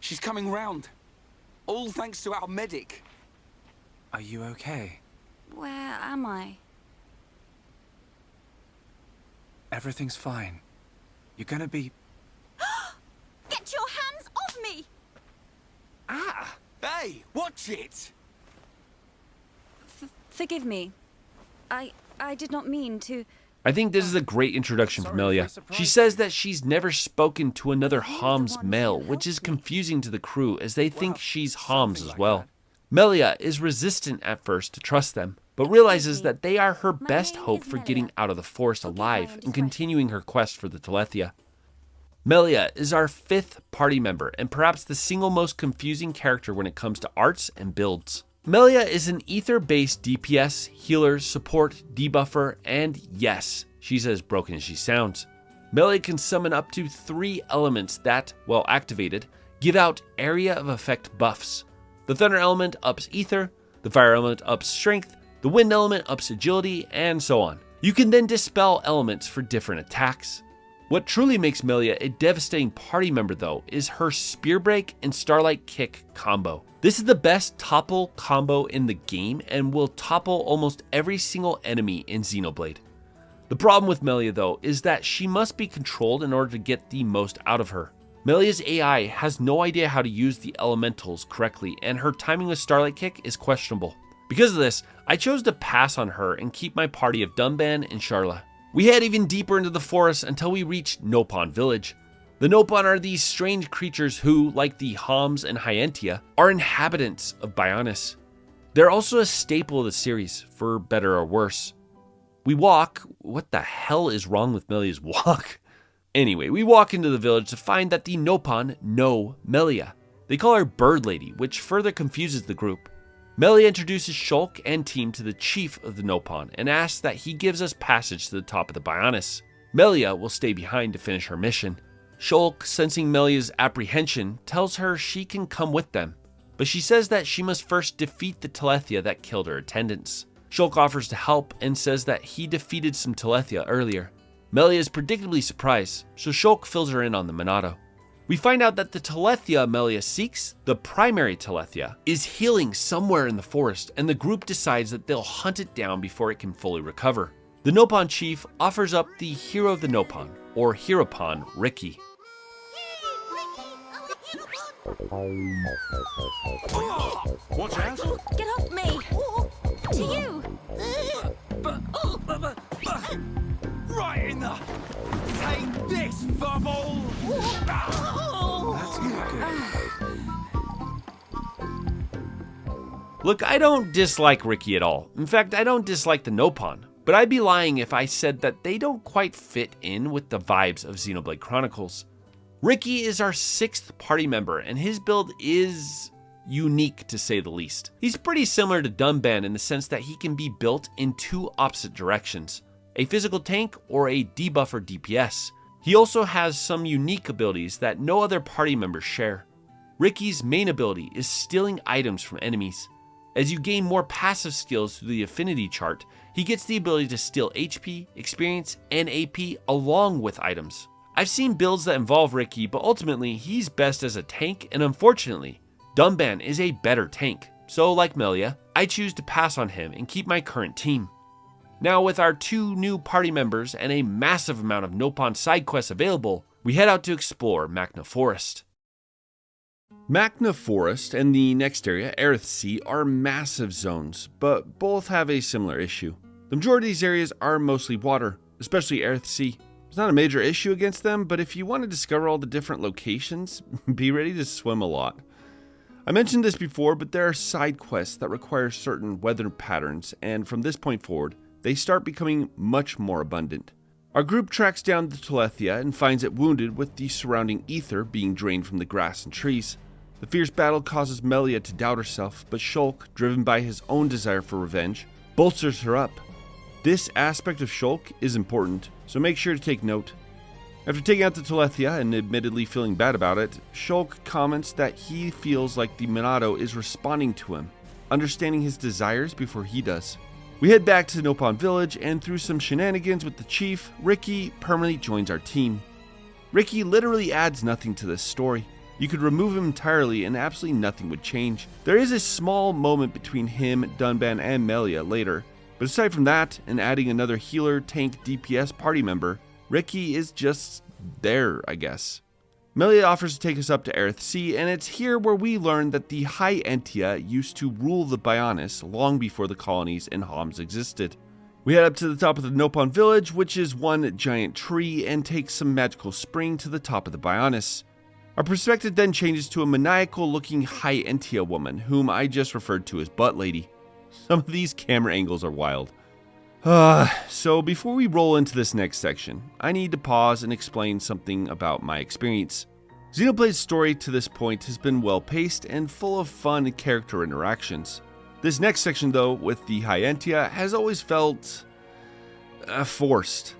she's coming round. All thanks to our medic. Are you okay? Where am I? Everything's fine. You're gonna be... Get your hands off me! Ah! Hey, watch it! Forgive me. I did not mean to... I think this is a great introduction for Melia. She says that she's never spoken to another Homs male, which is confusing to the crew as they think she's Homs as well. Melia is resistant at first to trust them, but realizes that they are her best hope for getting out of the forest alive and continuing her quest for the Tlethia. Melia is our 5th party member and perhaps the single most confusing character when it comes to arts and builds. Melia is an ether-based DPS, healer, support, debuffer, and yes, she's as broken as she sounds. Melia can summon up to 3 elements that, while activated, give out area of effect buffs. The thunder element ups ether, the fire element ups strength, the wind element ups agility, and so on. You can then dispel elements for different attacks. What truly makes Melia a devastating party member though is her Spear Break and Starlight Kick combo. This is the best topple combo in the game and will topple almost every single enemy in Xenoblade. The problem with Melia though is that she must be controlled in order to get the most out of her. Melia's AI has no idea how to use the elementals correctly and her timing with Starlight Kick is questionable. Because of this, I chose to pass on her and keep my party of Dunban and Sharla. We head even deeper into the forest until we reach Nopon village. The Nopon are these strange creatures who, like the Homs and High Entia, are inhabitants of Bionis. They're also a staple of the series, for better or worse. We walk... What the hell is wrong with Melia's walk? Anyway, we walk into the village to find that the Nopon know Melia. They call her Bird Lady, which further confuses the group. Melia introduces Shulk and team to the chief of the Nopon and asks that he gives us passage to the top of the Bionis. Melia will stay behind to finish her mission. Shulk, sensing Melia's apprehension, tells her she can come with them, but she says that she must first defeat the Tlethia that killed her attendants. Shulk offers to help and says that he defeated some Tlethia earlier. Melia is predictably surprised, so Shulk fills her in on the Monado. We find out that the Tlethia Melia seeks, the primary Tlethia, is healing somewhere in the forest, and the group decides that they'll hunt it down before it can fully recover. The Nopon chief offers up the hero of the Nopon, or Heropon, Ricky. Watch out! Get off me! To you! Right in the... Take this, Fumble! That's not good. Look, I don't dislike Ricky at all. In fact, I don't dislike the Nopon. But I'd be lying if I said that they don't quite fit in with the vibes of Xenoblade Chronicles. Ricky is our 6th party member, and his build is unique to say the least. He's pretty similar to Dunban in the sense that he can be built in 2 opposite directions, a physical tank or a debuffer DPS. He also has some unique abilities that no other party members share. Ricky's main ability is stealing items from enemies. As you gain more passive skills through the affinity chart, he gets the ability to steal HP, experience, and AP along with items. I've seen builds that involve Ricky, but ultimately he's best as a tank, and unfortunately, Dunban is a better tank. So like Melia, I choose to pass on him and keep my current team. Now with our 2 new party members and a massive amount of Nopon side quests available, we head out to explore Machina Forest. Machina Forest and the next area, Aerithsea, are massive zones, but both have a similar issue. The majority of these areas are mostly water, especially Aerith Sea. It's not a major issue against them, but if you want to discover all the different locations, be ready to swim a lot. I mentioned this before, but there are side quests that require certain weather patterns, and from this point forward, they start becoming much more abundant. Our group tracks down the Tlethia and finds it wounded, with the surrounding ether being drained from the grass and trees. The fierce battle causes Melia to doubt herself, but Shulk, driven by his own desire for revenge, bolsters her up. This aspect of Shulk is important, so make sure to take note. After taking out the Tlethia and admittedly feeling bad about it, Shulk comments that he feels like the Monado is responding to him, understanding his desires before he does. We head back to Nopon village, and through some shenanigans with the chief, Ricky permanently joins our team. Ricky literally adds nothing to this story. You could remove him entirely and absolutely nothing would change. There is a small moment between him, Dunban, and Melia later, but aside from that, and adding another healer, tank, DPS party member, Ricky is just there, I guess. Melia offers to take us up to Aerith Sea, and it's here where we learn that the High Entia used to rule the Bionis long before the colonies and Homs existed. We head up to the top of the Nopon village, which is one giant tree, and take some magical spring to the top of the Bionis. Our perspective then changes to a maniacal-looking High Entia woman, whom I just referred to as Butt Lady. Some of these camera angles are wild. So before we roll into this next section, I need to pause and explain something about my experience. Xenoblade's story to this point has been well-paced and full of fun character interactions. This next section, though, with the High Entia, has always felt forced,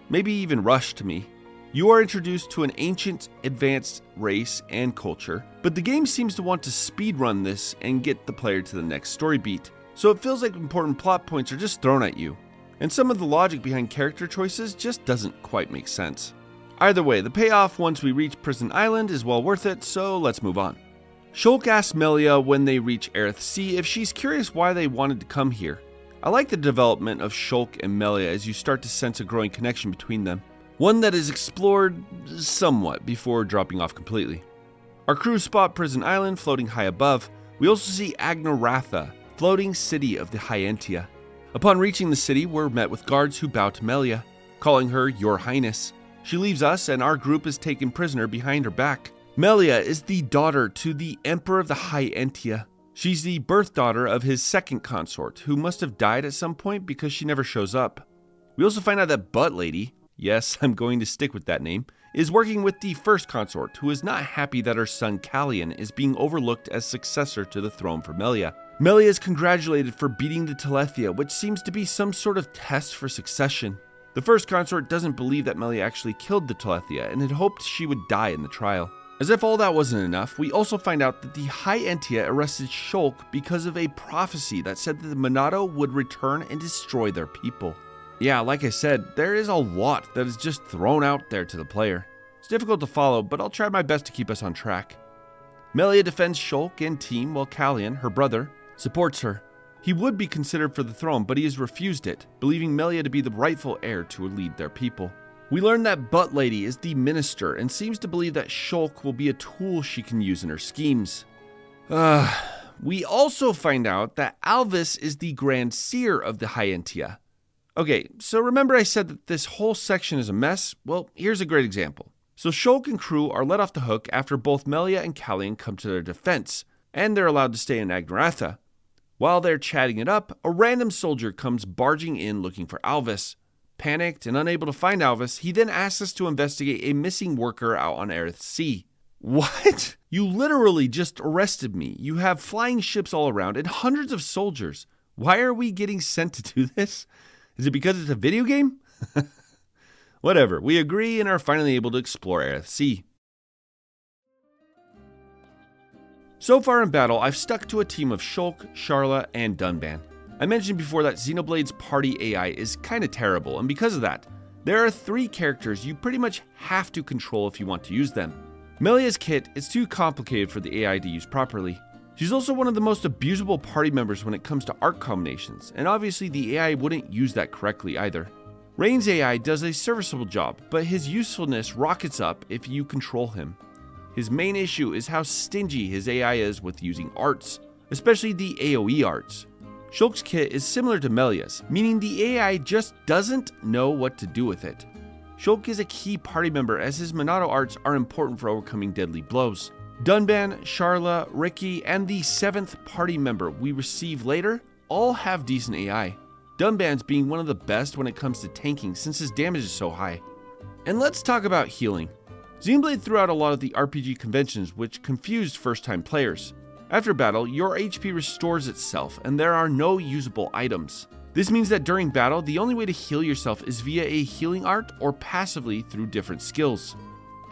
maybe even rushed to me. You are introduced to an ancient, advanced race and culture, but the game seems to want to speedrun this and get the player to the next story beat, so it feels like important plot points are just thrown at you, and some of the logic behind character choices just doesn't quite make sense. Either way, the payoff once we reach Prison Island is well worth it, so let's move on. Shulk asks Melia when they reach Aerith Sea if she's curious why they wanted to come here. I like the development of Shulk and Melia as you start to sense a growing connection between them. One that is explored somewhat before dropping off completely. Our crew spot Prison Island floating high above. We also see Agnoratha, floating city of the High Entia. Upon reaching the city, we're met with guards who bow to Melia, calling her Your Highness. She leaves us and our group is taken prisoner behind her back. Melia is the daughter to the Emperor of the High Entia. She's the birth daughter of his second consort, who must have died at some point because she never shows up. We also find out that Butt Lady, yes, I'm going to stick with that name, is working with the first consort, who is not happy that her son Callian is being overlooked as successor to the throne for Melia. Melia is congratulated for beating the Tlethia, which seems to be some sort of test for succession. The first consort doesn't believe that Melia actually killed the Tlethia and had hoped she would die in the trial. As if all that wasn't enough, we also find out that the High Entia arrested Shulk because of a prophecy that said that the Monado would return and destroy their people. Yeah, like I said, there is a lot that is just thrown out there to the player. It's difficult to follow, but I'll try my best to keep us on track. Melia defends Shulk and team while Callian, her brother, supports her. He would be considered for the throne, but he has refused it, believing Melia to be the rightful heir to lead their people. We learn that Butt Lady is the minister and seems to believe that Shulk will be a tool she can use in her schemes. We also find out that Alvis is the Grand Seer of the High Entia. Okay, so remember I said that this whole section is a mess? Well, here's a great example. So Shulk and crew are let off the hook after both Melia and Callian come to their defense, and they're allowed to stay in Agnoratha. While they're chatting it up, a random soldier comes barging in looking for Alvis. Panicked and unable to find Alvis, he then asks us to investigate a missing worker out on Aerith Sea. What? You literally just arrested me. You have flying ships all around and hundreds of soldiers. Why are we getting sent to do this? Is it because it's a video game? Whatever, we agree and are finally able to explore Aerith Sea. So far in battle, I've stuck to a team of Shulk, Sharla, and Dunban. I mentioned before that Xenoblade's party AI is kinda terrible, and because of that, there are 3 characters you pretty much have to control if you want to use them. Melia's kit is too complicated for the AI to use properly. She's also one of the most abusable party members when it comes to art combinations, and obviously the AI wouldn't use that correctly either. Rain's AI does a serviceable job, but his usefulness rockets up if you control him. His main issue is how stingy his AI is with using arts, especially the AoE arts. Shulk's kit is similar to Melia's, meaning the AI just doesn't know what to do with it. Shulk is a key party member as his Monado arts are important for overcoming deadly blows. Dunban, Sharla, Ricky, and the 7th party member we receive later all have decent AI. Dunban's being one of the best when it comes to tanking since his damage is so high. And let's talk about healing. Xenoblade threw out a lot of the RPG conventions which confused first-time players. After battle, your HP restores itself and there are no usable items. This means that during battle, the only way to heal yourself is via a healing art or passively through different skills.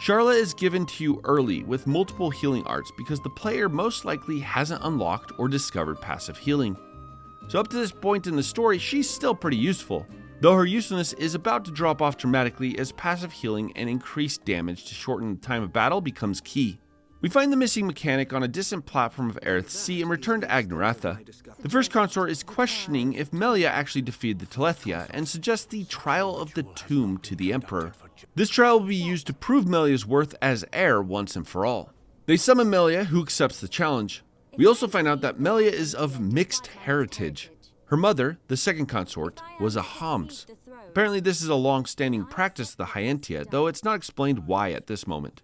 Sharla is given to you early with multiple healing arts because the player most likely hasn't unlocked or discovered passive healing. So up to this point in the story, she's still pretty useful, though her usefulness is about to drop off dramatically as passive healing and increased damage to shorten the time of battle becomes key. We find the missing mechanic on a distant platform of Aerith Sea and return to Agnaratha. The first consort is questioning if Melia actually defeated the Tlethia and suggests the trial of the tomb to the Emperor. This trial will be used to prove Melia's worth as heir once and for all. They summon Melia, who accepts the challenge. We also find out that Melia is of mixed heritage. Her mother, the second consort, was a Homs. Apparently this is a long-standing practice of the High Entia, though it's not explained why at this moment.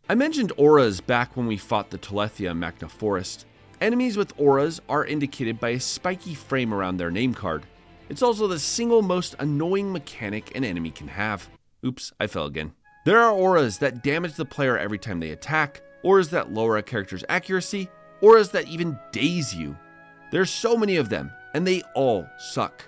I mentioned auras back when we fought the Tlethia in Machina Forest. Enemies with auras are indicated by a spiky frame around their name card. It's also the single most annoying mechanic an enemy can have. Oops, I fell again. There are auras that damage the player every time they attack, auras that lower a character's accuracy, auras that even daze you. There's so many of them, and they all suck.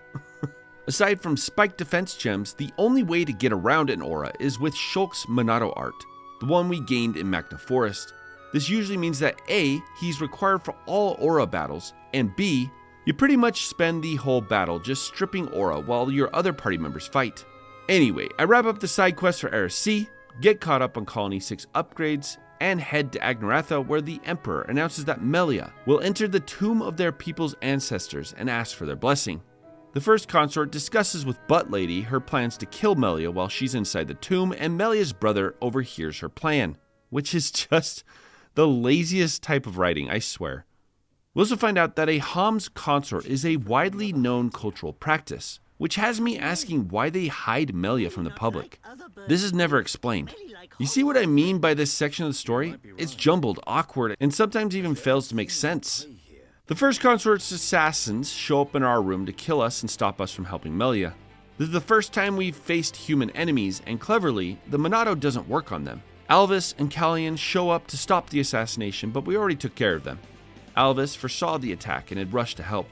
Aside from spiked defense gems, the only way to get around an aura is with Shulk's Monado art, the one we gained in Machina Forest. This usually means that A, he's required for all aura battles, and B, you pretty much spend the whole battle just stripping aura while your other party members fight. Anyway, I wrap up the side quest for Aerith Sea, get caught up on Colony 6 upgrades, and head to Agnaratha where the Emperor announces that Melia will enter the tomb of their people's ancestors and ask for their blessing. The first consort discusses with Butt Lady her plans to kill Melia while she's inside the tomb, and Melia's brother overhears her plan, which is just the laziest type of writing, I swear. We also find out that a Homs consort is a widely known cultural practice, which has me asking why they hide Melia from the public. This is never explained. You see what I mean by this section of the story? It's jumbled, awkward, and sometimes even fails to make sense. The first consort's assassins show up in our room to kill us and stop us from helping Melia. This is the first time we've faced human enemies, and cleverly, the Monado doesn't work on them. Alvis and Callian show up to stop the assassination, but we already took care of them. Alvis foresaw the attack and had rushed to help.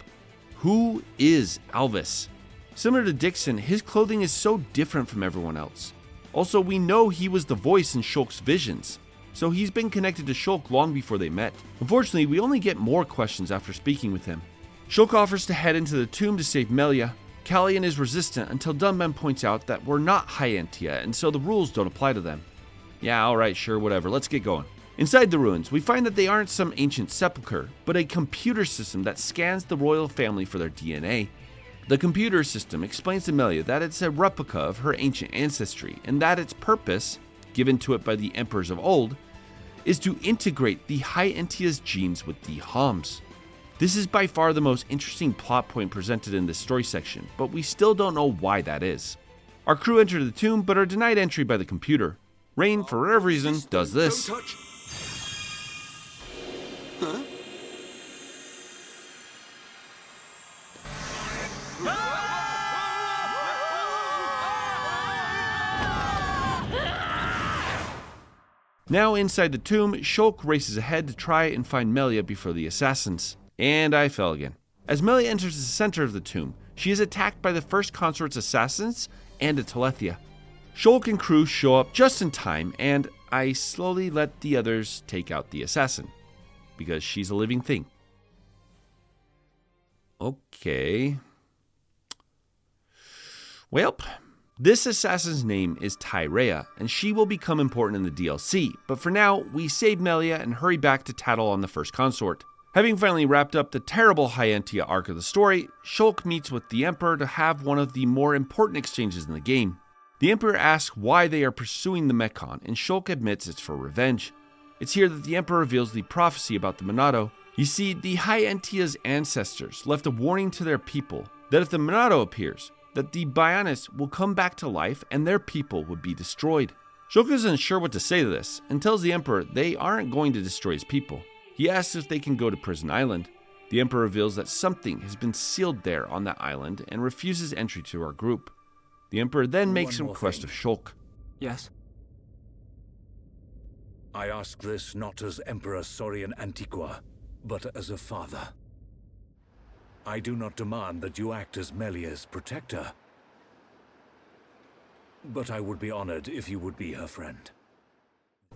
Who is Alvis? Similar to Dixon, his clothing is so different from everyone else. Also, we know he was the voice in Shulk's visions, so he's been connected to Shulk long before they met. Unfortunately, we only get more questions after speaking with him. Shulk offers to head into the tomb to save Melia. Callian is resistant until Dunban points out that we're not High Entia, and so the rules don't apply to them. Yeah, alright, sure, whatever, let's get going. Inside the ruins, we find that they aren't some ancient sepulchre, but a computer system that scans the royal family for their DNA. The computer system explains to Melia that it's a replica of her ancient ancestry, and that its purpose, given to it by the emperors of old, is to integrate the High Entia's genes with the Homs. This is by far the most interesting plot point presented in this story section, but we still don't know why that is. Our crew enter the tomb, but are denied entry by the computer. Rain, for whatever reason, does this. Don't touch. Huh? Now inside the tomb, Shulk races ahead to try and find Melia before the assassins. And I fell again. As Melia enters the center of the tomb, she is attacked by the first consort's assassins and a Tlethia. Shulk and crew show up just in time, and I slowly let the others take out the assassin, because she's a living thing. Okay. Welp. This assassin's name is Tyrea, and she will become important in the DLC, but for now, we save Melia and hurry back to tattle on the first consort. Having finally wrapped up the terrible High Entia arc of the story, Shulk meets with the Emperor to have one of the more important exchanges in the game. The Emperor asks why they are pursuing the Mechon, and Shulk admits it's for revenge. It's here that the Emperor reveals the prophecy about the Monado, You see, the High Entia's ancestors left a warning to their people that if the Monado appears, that the Bionis will come back to life and their people would be destroyed. Shulk isn't sure what to say to this and tells the Emperor they aren't going to destroy his people. He asks if they can go to Prison Island. The Emperor reveals that something has been sealed there on that island and refuses entry to our group. The Emperor then makes a request of Shulk. Yes? I ask this not as Emperor Saurian Antiqua, but as a father. I do not demand that you act as Melia's protector, but I would be honored if you would be her friend.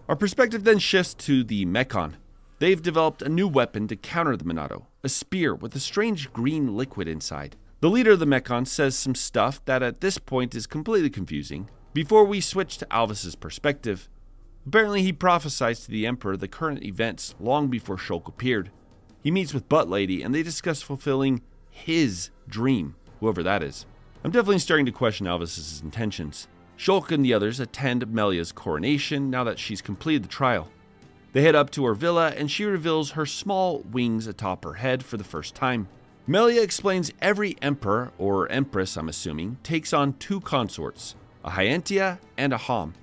Our perspective then shifts to the Mechon. They've developed a new weapon to counter the Monado, a spear with a strange green liquid inside. The leader of the Mechon says some stuff that at this point is completely confusing, before we switch to Alvis's perspective. Apparently he prophesied to the Emperor the current events long before Shulk appeared. He meets with Butt Lady and they discuss fulfilling his dream, whoever that is. I'm definitely starting to question Alvis's intentions. Shulk and the others attend Melia's coronation now that she's completed the trial. They head up to her villa and she reveals her small wings atop her head for the first time. Melia explains every emperor, or empress I'm assuming, takes on two consorts, a High Entia and a Hom.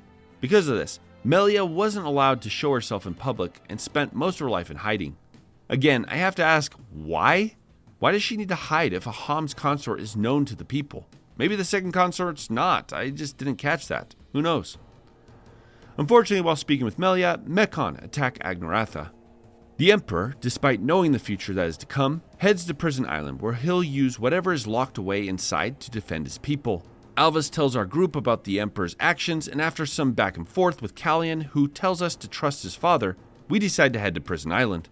Because of this, Melia wasn't allowed to show herself in public and spent most of her life in hiding. Again, I have to ask, why? Why does she need to hide if a Hom's consort is known to the people? Maybe the second consort's not, I just didn't catch that. Who knows? Unfortunately, while speaking with Melia, Mechon attack Agnoratha. The Emperor, despite knowing the future that is to come, heads to Prison Island where he'll use whatever is locked away inside to defend his people. Alvis tells our group about the Emperor's actions, and after some back and forth with Callian, who tells us to trust his father, we decide to head to Prison Island.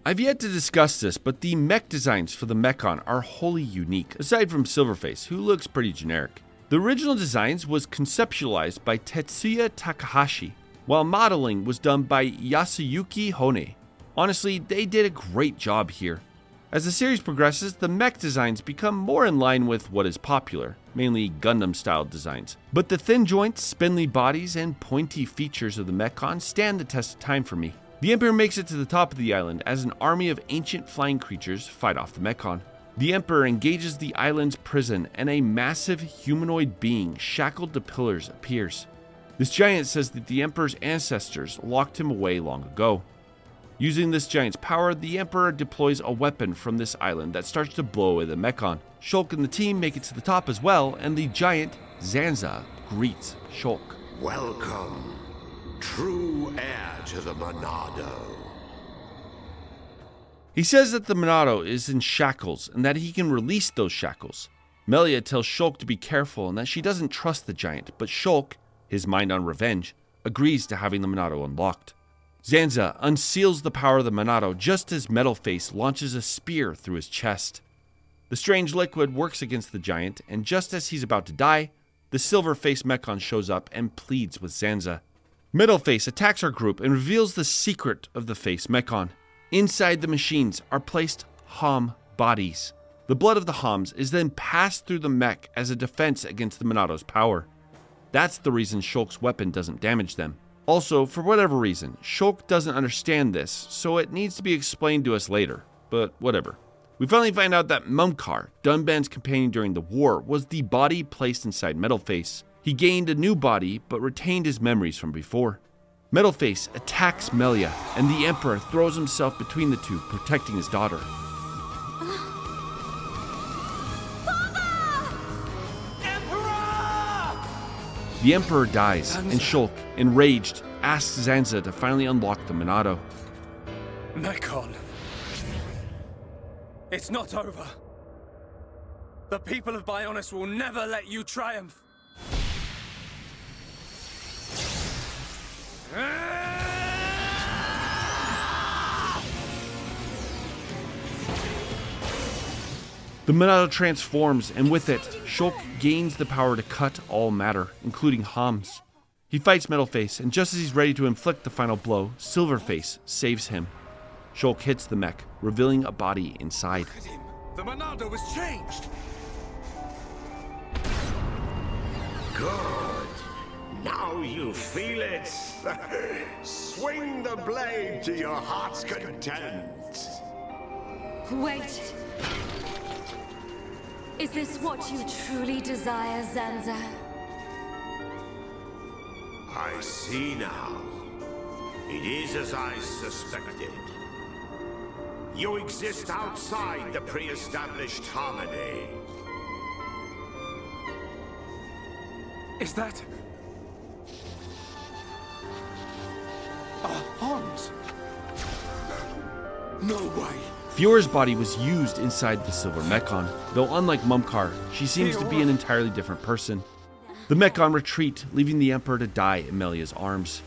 I've yet to discuss this, but the mech designs for the Mechon are wholly unique, aside from Silverface, who looks pretty generic. The original designs was conceptualized by Tetsuya Takahashi, while modeling was done by Yasuyuki Hone. Honestly, they did a great job here. As the series progresses, the mech designs become more in line with what is popular, mainly Gundam-style designs. But the thin joints, spindly bodies, and pointy features of the Mechon stand the test of time for me. The Emperor makes it to the top of the island as an army of ancient flying creatures fight off the Mechon. The Emperor engages the island's prison, and a massive humanoid being shackled to pillars appears. This giant says that the Emperor's ancestors locked him away long ago. Using this giant's power, the Emperor deploys a weapon from this island that starts to blow away the Mechon. Shulk and the team make it to the top as well, and the giant, Zanza, greets Shulk. Welcome, true heir to the Monado. He says that the Monado is in shackles and that he can release those shackles. Melia tells Shulk to be careful and that she doesn't trust the giant, but Shulk, his mind on revenge, agrees to having the Monado unlocked. Zanza unseals the power of the Monado just as Metalface launches a spear through his chest. The strange liquid works against the giant, and just as he's about to die, the Silverface Mechon shows up and pleads with Zanza. Metalface attacks our group and reveals the secret of the Face Mechon. Inside the machines are placed Hom bodies. The blood of the Homs is then passed through the mech as a defense against the Monado's power. That's the reason Shulk's weapon doesn't damage them. Also, for whatever reason, Shulk doesn't understand this, so it needs to be explained to us later, but whatever. We finally find out that Mumkar, Dunban's companion during the war, was the body placed inside Metalface. He gained a new body, but retained his memories from before. Metalface attacks Melia, and the Emperor throws himself between the two, protecting his daughter. The Emperor dies, and Shulk, enraged, asks Zanza to finally unlock the Monado. Mechon. It's not over. The people of Bionis will never let you triumph. The Monado transforms, and with it, Shulk gains the power to cut all matter, including Homs. He fights Metalface, and just as he's ready to inflict the final blow, Silverface saves him. Shulk hits the mech, revealing a body inside. Look at him. The Monado was changed. Good. Now you feel it. Swing the blade to your heart's content. Wait. Is this what you truly desire, Zanza? I see now. It is as I suspected. You exist outside the pre-established harmony. Is that... a haunt? No way. Fiora's body was used inside the Silver Mechon, though unlike Mumkar, she seems to be an entirely different person. The Mechon retreat, leaving the Emperor to die in Melia's arms.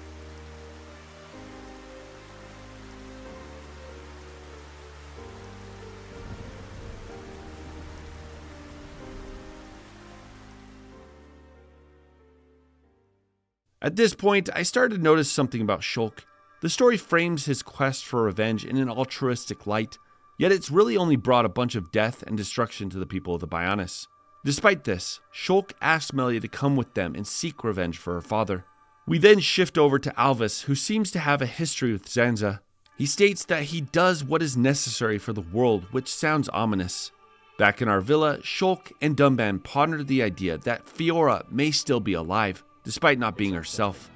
At this point, I started to notice something about Shulk. The story frames his quest for revenge in an altruistic light, yet it's really only brought a bunch of death and destruction to the people of the Bionis. Despite this, Shulk asks Melia to come with them and seek revenge for her father. We then shift over to Alvis, who seems to have a history with Zanza. He states that he does what is necessary for the world, which sounds ominous. Back in our villa, Shulk and Dunban ponder the idea that Fiora may still be alive, despite not being herself.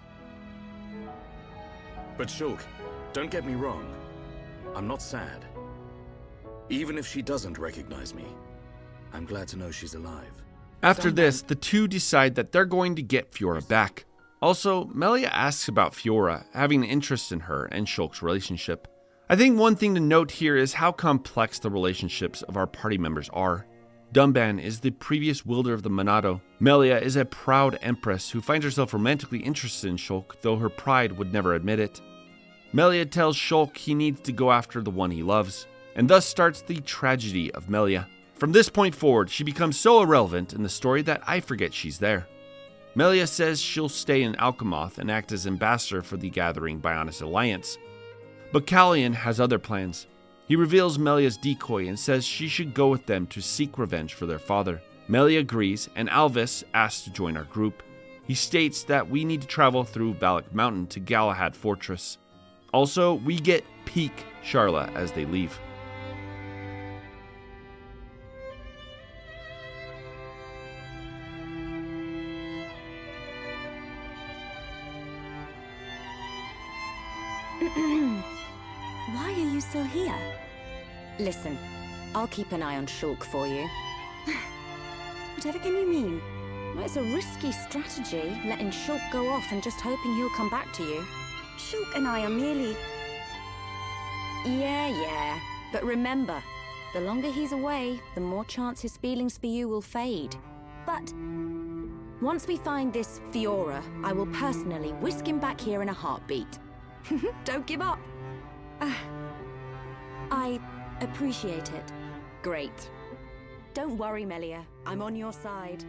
But Shulk, don't get me wrong. I'm not sad. Even if she doesn't recognize me, I'm glad to know she's alive. After this, the two decide that they're going to get Fiora back. Also, Melia asks about Fiora, having an interest in her and Shulk's relationship. I think one thing to note here is how complex the relationships of our party members are. Dunban is the previous wielder of the Monado. Melia is a proud empress who finds herself romantically interested in Shulk, though her pride would never admit it. Melia tells Shulk he needs to go after the one he loves, and thus starts the tragedy of Melia. From this point forward, she becomes so irrelevant in the story that I forget she's there. Melia says she'll stay in Alchemoth and act as ambassador for the gathering Bionis Alliance. But Callian has other plans. He reveals Melia's decoy and says she should go with them to seek revenge for their father. Melia agrees, and Alvis asks to join our group. He states that we need to travel through Valak Mountain to Galahad Fortress. Also, we get peak Sharla as they leave. Why are you still here? Listen, I'll keep an eye on Shulk for you. Whatever can you mean? Well, it's a risky strategy, letting Shulk go off and just hoping he'll come back to you. Shulk and I are merely... Yeah. But remember, the longer he's away, the more chance his feelings for you will fade. But once we find this Fiora, I will personally whisk him back here in a heartbeat. Don't give up. I appreciate it. Great. Don't worry, Melia. I'm on your side.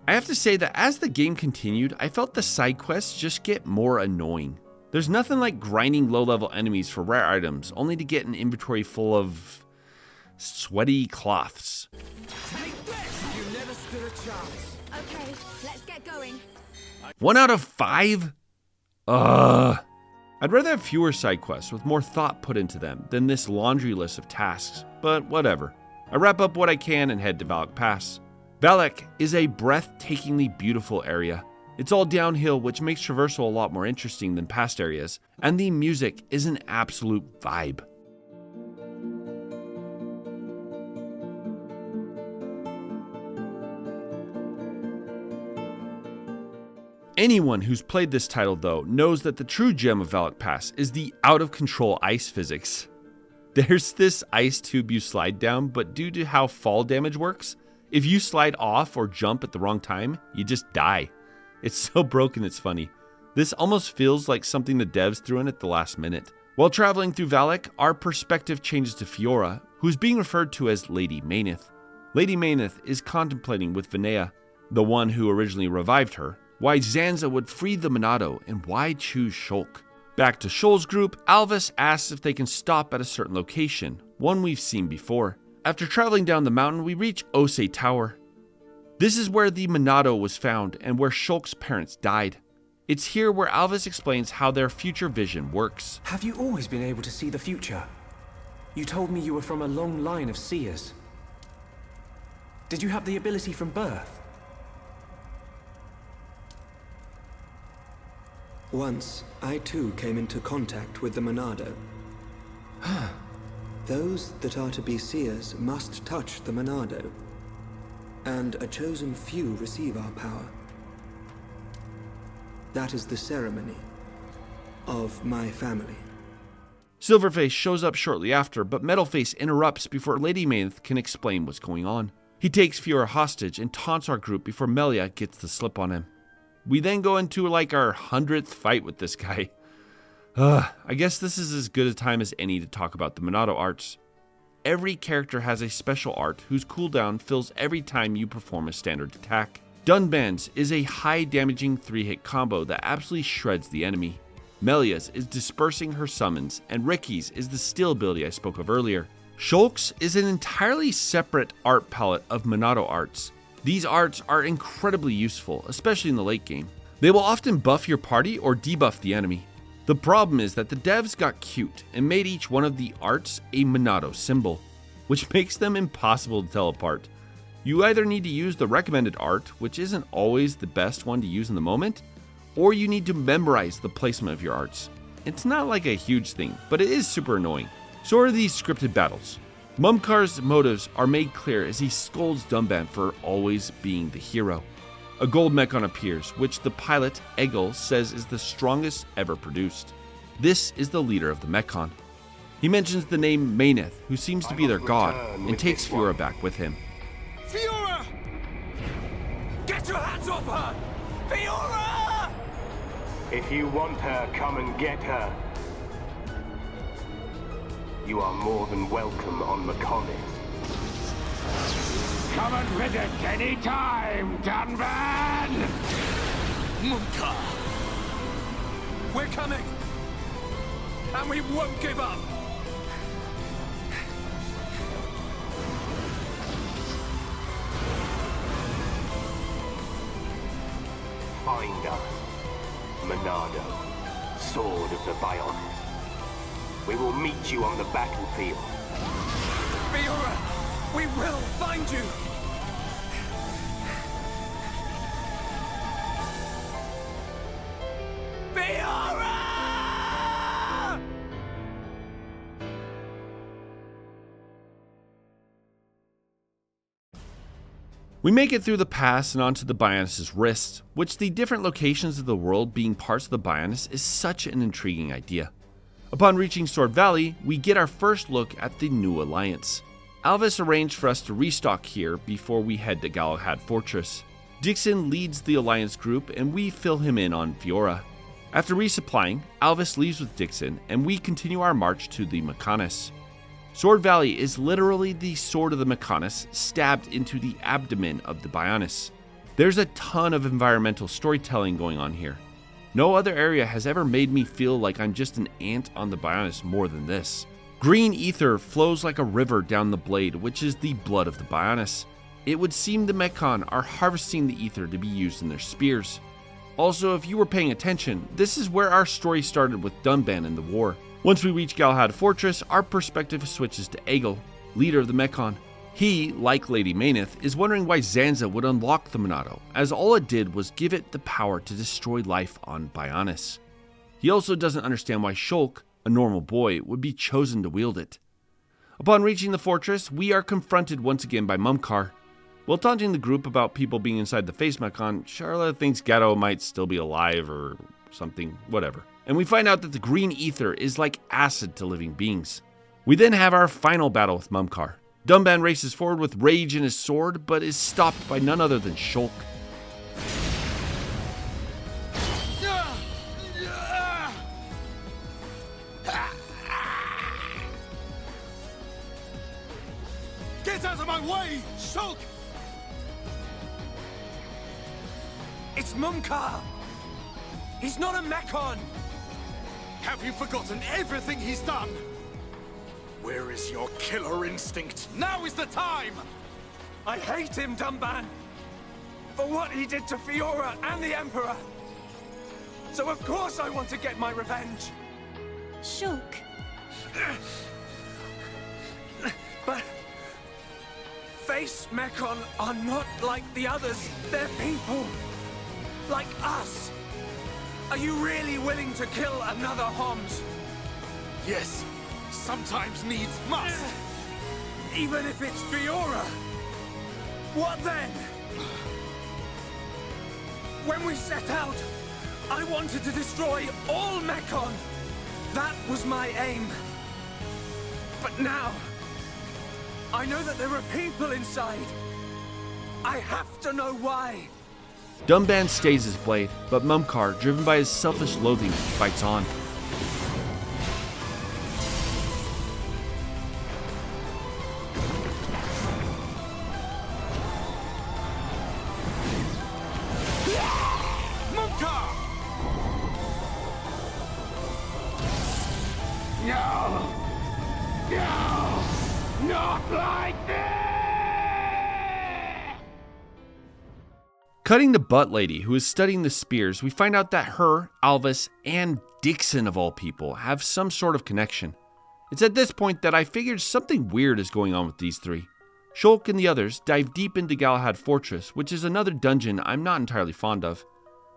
I have to say that as the game continued, I felt the side quests just get more annoying. There's nothing like grinding low-level enemies for rare items, only to get an inventory full of sweaty cloths. Take this! You never stood a chance. Okay, let's get going. 1 out of 5? I'd rather have fewer side quests with more thought put into them than this laundry list of tasks, but whatever. I wrap up what I can and head to Valak Pass. Valak is a breathtakingly beautiful area. It's all downhill, which makes traversal a lot more interesting than past areas, and the music is an absolute vibe. Anyone who's played this title, though, knows that the true gem of Valak Pass is the out-of-control ice physics. There's this ice tube you slide down, but due to how fall damage works, if you slide off or jump at the wrong time, you just die. It's so broken it's funny. This almost feels like something the devs threw in at the last minute. While traveling through Valak, our perspective changes to Fiora, who's being referred to as Lady Maineth. Lady Maineth is contemplating with Vinea, the one who originally revived her, why Zanza would free the Monado and why choose Shulk. Back to Shoal's group, Alvis asks if they can stop at a certain location, one we've seen before. After traveling down the mountain, we reach Ose Tower. This is where the Monado was found and where Shulk's parents died. It's here where Alvis explains how their future vision works. Have you always been able to see the future? You told me you were from a long line of seers. Did you have the ability from birth? Once, I too came into contact with the Monado. Those that are to be seers must touch the Monado, and a chosen few receive our power. That is the ceremony of my family. Silverface shows up shortly after, but Metalface interrupts before Lady Maynth can explain what's going on. He takes Fiora hostage and taunts our group before Melia gets the slip on him. We then go into like our 100th fight with this guy. I guess this is as good a time as any to talk about the Monado arts. Every character has a special art whose cooldown fills every time you perform a standard attack. Dunban's is a high damaging 3-hit combo that absolutely shreds the enemy. Melia's is dispersing her summons, and Ricky's is the steal ability I spoke of earlier. Shulk's is an entirely separate art palette of Monado arts. These arts are incredibly useful, especially in the late game. They will often buff your party or debuff the enemy. The problem is that the devs got cute and made each one of the arts a Monado symbol, which makes them impossible to tell apart. You either need to use the recommended art, which isn't always the best one to use in the moment, or you need to memorize the placement of your arts. It's not like a huge thing, but it is super annoying. So are these scripted battles. Mumkar's motives are made clear as he scolds Dunban for always being the hero. A gold Mechon appears, which the pilot, Egil, says is the strongest ever produced. This is the leader of the Mechon. He mentions the name Mayneth, who seems to be their god, and takes Fiora back with him. Fiora! Get your hands off her! Fiora! If you want her, come and get her. You are more than welcome on Mechonis. Come and visit any time, Dunban! Mumka! We're coming! And we won't give up! Find us, Monado, Sword of the Bionis. We will meet you on the battlefield. Fiora, we will find you! Fiora! We make it through the pass and onto the Bionis' wrist, which the different locations of the world being parts of the Bionis is such an intriguing idea. Upon reaching Sword Valley, we get our first look at the new alliance. Alvis arranged for us to restock here before we head to Galahad Fortress. Dixon leads the alliance group and we fill him in on Fiora. After resupplying, Alvis leaves with Dixon and we continue our march to the Mechonis. Sword Valley is literally the sword of the Mechonis stabbed into the abdomen of the Bionis. There's a ton of environmental storytelling going on here. No other area has ever made me feel like I'm just an ant on the Bionis more than this. Green ether flows like a river down the blade, which is the blood of the Bionis. It would seem the Mechon are harvesting the ether to be used in their spears. Also, if you were paying attention, this is where our story started with Dunban in the war. Once we reach Galahad Fortress, our perspective switches to Egil, leader of the Mechon. He, like Lady Mayneth, is wondering why Zanza would unlock the Monado, as all it did was give it the power to destroy life on Bionis. He also doesn't understand why Shulk, a normal boy, would be chosen to wield it. Upon reaching the fortress, we are confronted once again by Mumkar. While taunting the group about people being inside the face Mechon, Charla thinks Gatto might still be alive or something, whatever. And we find out that the green ether is like acid to living beings. We then have our final battle with Mumkar. Dunban races forward with rage in his sword, but is stopped by none other than Shulk. Get out of my way, Shulk! It's Mumkar! He's not a Mechon! Have you forgotten everything he's done? Where is your killer instinct? Now is the time! I hate him, Dunban! For what he did to Fiora and the Emperor! So of course I want to get my revenge. Shulk. But Face Mechon are not like the others. They're people. Like us. Are you really willing to kill another Homs? Yes, sometimes needs must. Even if it's Fiora? What then? When we set out, I wanted to destroy all Mechon. That was my aim. But now, I know that there are people inside. I have to know why. Dunban stays his blade, but Mumkar, driven by his selfish loathing, fights on. Cutting the butt lady, who is studying the spears, we find out that her, Alvis, and Dixon of all people have some sort of connection. It's at this point that I figured something weird is going on with these three. Shulk and the others dive deep into Galahad Fortress, which is another dungeon I'm not entirely fond of.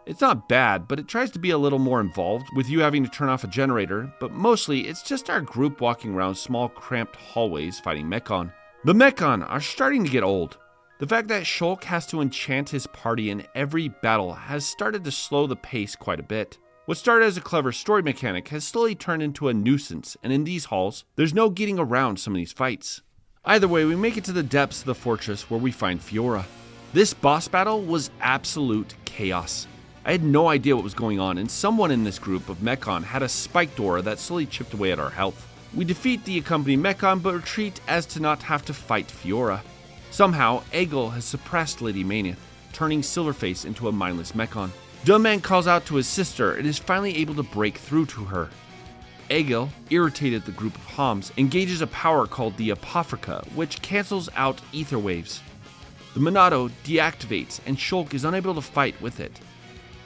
It's not bad, but it tries to be a little more involved, with you having to turn off a generator, but mostly it's just our group walking around small cramped hallways fighting Mechon. The Mechon are starting to get old. The fact that Shulk has to enchant his party in every battle has started to slow the pace quite a bit. What started as a clever story mechanic has slowly turned into a nuisance, and in these halls, there's no getting around some of these fights. Either way, we make it to the depths of the fortress where we find Fiora. This boss battle was absolute chaos. I had no idea what was going on, and someone in this group of Mechon had a spiked aura that slowly chipped away at our health. We defeat the accompanying Mechon, but retreat as to not have to fight Fiora. Somehow, Egil has suppressed Lady Mainith, turning Silverface into a mindless Mechon. Dunban calls out to his sister and is finally able to break through to her. Egil, irritated at the group of Homs, engages a power called the Apophrika, which cancels out ether waves. The Monado deactivates and Shulk is unable to fight with it.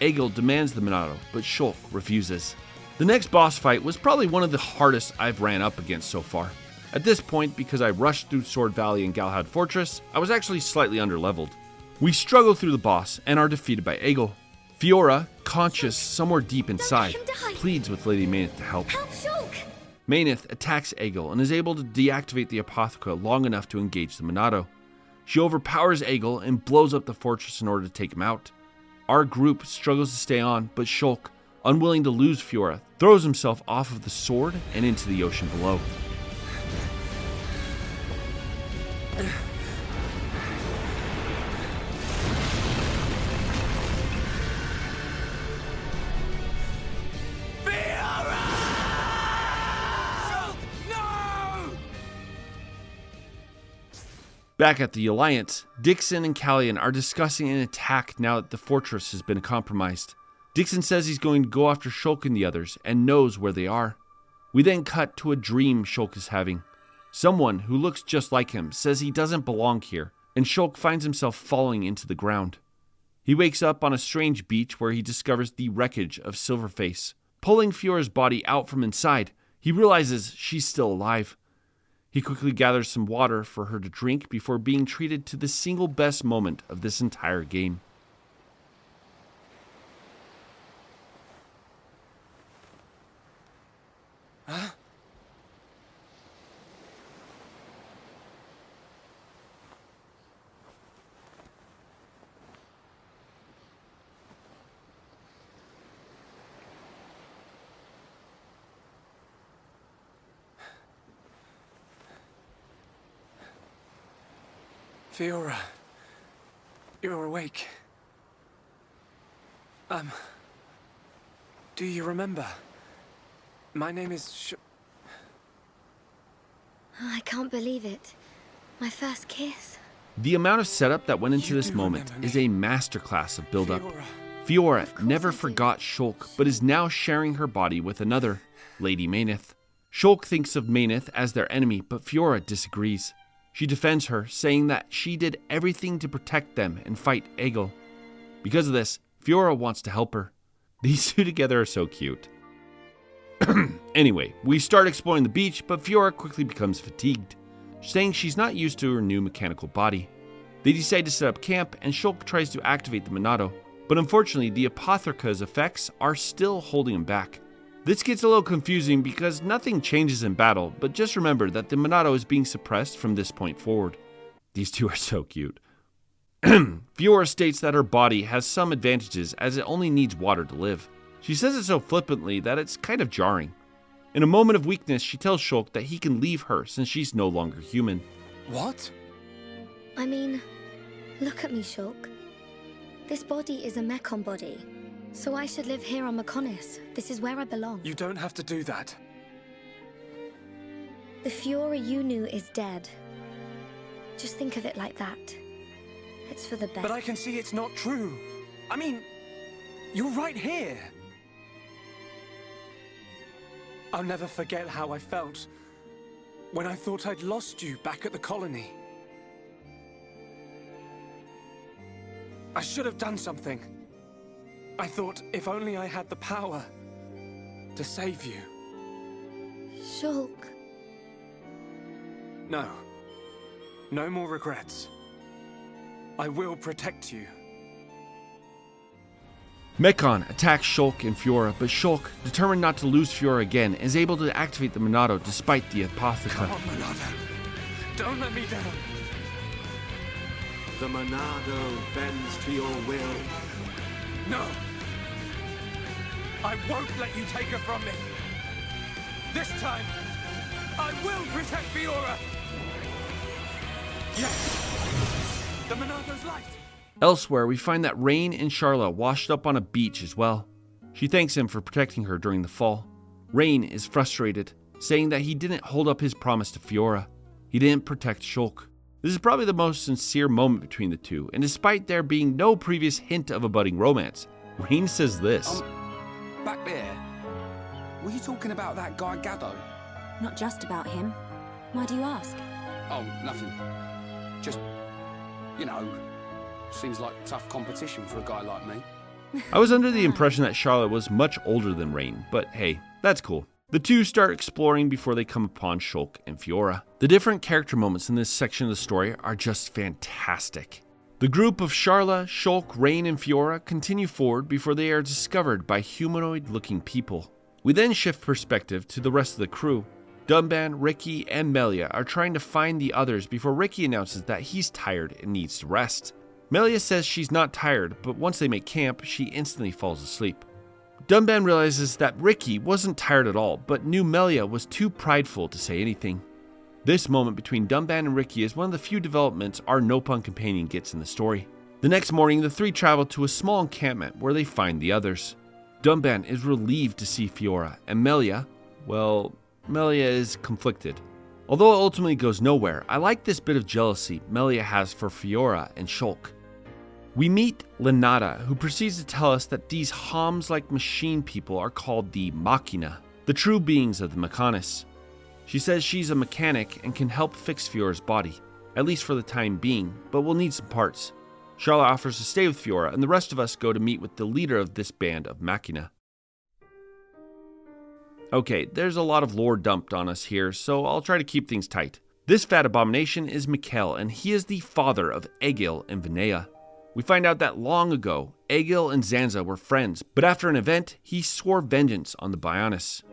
Egil demands the Monado, but Shulk refuses. The next boss fight was probably one of the hardest I've ran up against so far. At this point, because I rushed through Sword Valley and Galahad Fortress, I was actually slightly underleveled. We struggle through the boss and are defeated by Egil. Fiora, conscious somewhere deep inside, pleads with Lady Mainith to help. Help Shulk! Mainith attacks Egil and is able to deactivate the Apophrika long enough to engage the Monado. She overpowers Egil and blows up the fortress in order to take him out. Our group struggles to stay on, but Shulk, unwilling to lose Fiora, throws himself off of the sword and into the ocean below. Back at the Alliance, Dixon and Callian are discussing an attack now that the fortress has been compromised. Dixon says he's going to go after Shulk and the others and knows where they are. We then cut to a dream Shulk is having. Someone who looks just like him says he doesn't belong here, and Shulk finds himself falling into the ground. He wakes up on a strange beach where he discovers the wreckage of Silverface. Pulling Fiora's body out from inside, he realizes she's still alive. He quickly gathers some water for her to drink before being treated to the single best moment of this entire game. Huh? Fiora, you're awake. Do you remember? My name is I can't believe it. My first kiss. The amount of setup that went into this moment is a masterclass of build-up. Fiora never forgot Shulk, but is now sharing her body with another, Lady Mainith. Shulk thinks of Mainith as their enemy, but Fiora disagrees. She defends her, saying that she did everything to protect them and fight Egil. Because of this, Fiora wants to help her. These two together are so cute. Anyway, we start exploring the beach, but Fiora quickly becomes fatigued, saying she's not used to her new mechanical body. They decide to set up camp, and Shulk tries to activate the Monado, but unfortunately the Apotheca's effects are still holding him back. This gets a little confusing because nothing changes in battle, but just remember that the Monado is being suppressed from this point forward. These two are so cute. Fiora states that her body has some advantages as it only needs water to live. She says it so flippantly that it's kind of jarring. In a moment of weakness, she tells Shulk that he can leave her since she's no longer human. What? I mean, look at me, Shulk. This body is a Mechon body, so I should live here on Mechonis. This is where I belong. You don't have to do that. The Fiora you knew is dead. Just think of it like that. It's for the best. But I can see it's not true. I mean, you're right here. I'll never forget how I felt when I thought I'd lost you back at the colony. I should have done something. I thought if only I had the power to save you. Shulk. No. No more regrets. I will protect you. Mechon attacks Shulk and Fiora, but Shulk, determined not to lose Fiora again, is able to activate the Monado despite the Apotheca. Come on, Monado. Don't let me down. The Monado bends to your will. No. I won't let you take her from me. This time, I will protect Fiora. Yes. The Monado's light. Elsewhere, we find that Rain and Sharla washed up on a beach as well. She thanks him for protecting her during the fall. Rain is frustrated, saying that he didn't hold up his promise to Fiora. He didn't protect Shulk. This is probably the most sincere moment between the two, and despite there being no previous hint of a budding romance, Rain says this. Back there, were you talking about that guy Gaddo? Not just about him. Why do you ask? Oh, nothing. Just, you know, seems like tough competition for a guy like me. I was under the impression that Charlotte was much older than Rain, but hey, that's cool. The two start exploring before they come upon Shulk and Fiora. The different character moments in this section of the story are just fantastic. The group of Sharla, Shulk, Rain, and Fiora continue forward before they are discovered by humanoid-looking people. We then shift perspective to the rest of the crew. Dunban, Ricky, and Melia are trying to find the others before Ricky announces that he's tired and needs to rest. Melia says she's not tired, but once they make camp, she instantly falls asleep. Dunban realizes that Ricky wasn't tired at all, but knew Melia was too prideful to say anything. This moment between Dunban and Ricky is one of the few developments our Nopon companion gets in the story. The next morning, the three travel to a small encampment where they find the others. Dunban is relieved to see Fiora, and Melia is conflicted. Although it ultimately goes nowhere, I like this bit of jealousy Melia has for Fiora and Shulk. We meet Lenata, who proceeds to tell us that these Homs-like machine people are called the Machina, the true beings of the Mechonis. She says she's a mechanic and can help fix Fiora's body, at least for the time being, but we'll need some parts. Charla offers to stay with Fiora, and the rest of us go to meet with the leader of this band of Machina. Okay, there's a lot of lore dumped on us here, so I'll try to keep things tight. This fat abomination is Mikkel, and he is the father of Egil and Vinea. We find out that long ago, Egil and Zanza were friends, but after an event, he swore vengeance on the Bionis.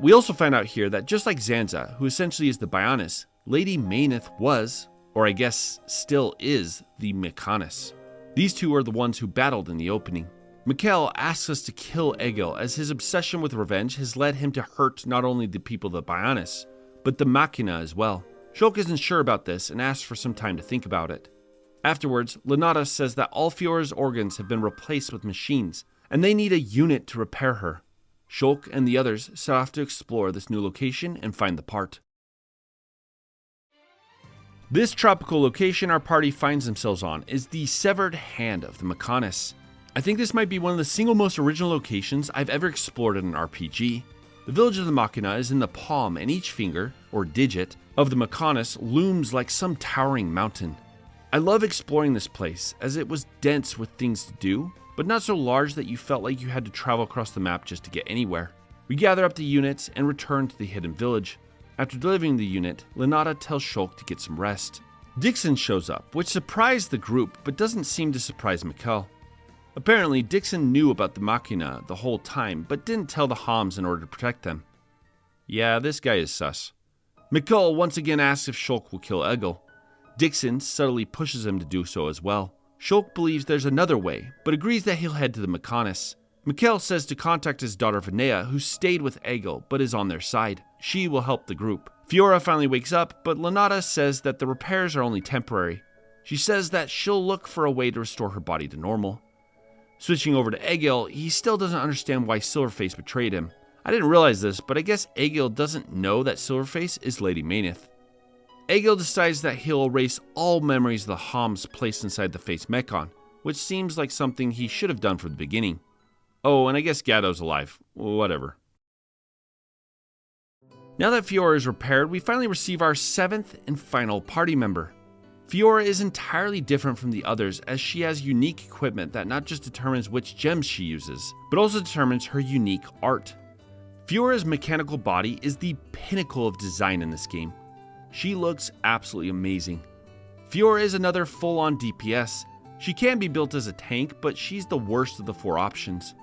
We also find out here that just like Zanza, who essentially is the Bionis, Lady Mayneth was, or I guess still is, the Mechonis. These two are the ones who battled in the opening. Mikkel asks us to kill Egil as his obsession with revenge has led him to hurt not only the people of the Bionis, but the Machina as well. Shulk isn't sure about this and asks for some time to think about it. Afterwards, Lenata says that all Fiora's organs have been replaced with machines, and they need a unit to repair her. Shulk and the others set off to explore this new location and find the part. This tropical location our party finds themselves on is the severed hand of the Mechonis. I think this might be one of the single most original locations I've ever explored in an RPG. The village of the Machina is in the palm, and each finger, or digit, of the Mechonis looms like some towering mountain. I love exploring this place, as it was dense with things to do, but not so large that you felt like you had to travel across the map just to get anywhere. We gather up the units and return to the hidden village. After delivering the unit, Lenata tells Shulk to get some rest. Dixon shows up, which surprised the group but doesn't seem to surprise Mikkel. Apparently, Dixon knew about the Machina the whole time, but didn't tell the Homs in order to protect them. Yeah, this guy is sus. Mikkel once again asks if Shulk will kill Egil. Dixon subtly pushes him to do so as well. Shulk believes there's another way, but agrees that he'll head to the Mechonis. Mikkel says to contact his daughter Vinea, who stayed with Egil but is on their side. She will help the group. Fiora finally wakes up, but Lenata says that the repairs are only temporary. She says that she'll look for a way to restore her body to normal. Switching over to Egil, he still doesn't understand why Silverface betrayed him. I didn't realize this, but I guess Egil doesn't know that Silverface is Lady Mayneth. Egil decides that he'll erase all memories of the Homs placed inside the face Mechon, which seems like something he should have done from the beginning. Oh, and I guess Gatto's alive. Whatever. Now that Fiora is repaired, we finally receive our 7th and final party member. Fiora is entirely different from the others, as she has unique equipment that not just determines which gems she uses, but also determines her unique art. Fiora's mechanical body is the pinnacle of design in this game. She looks absolutely amazing. Fiora is another full-on DPS. She can be built as a tank, but she's the worst of the 4 options.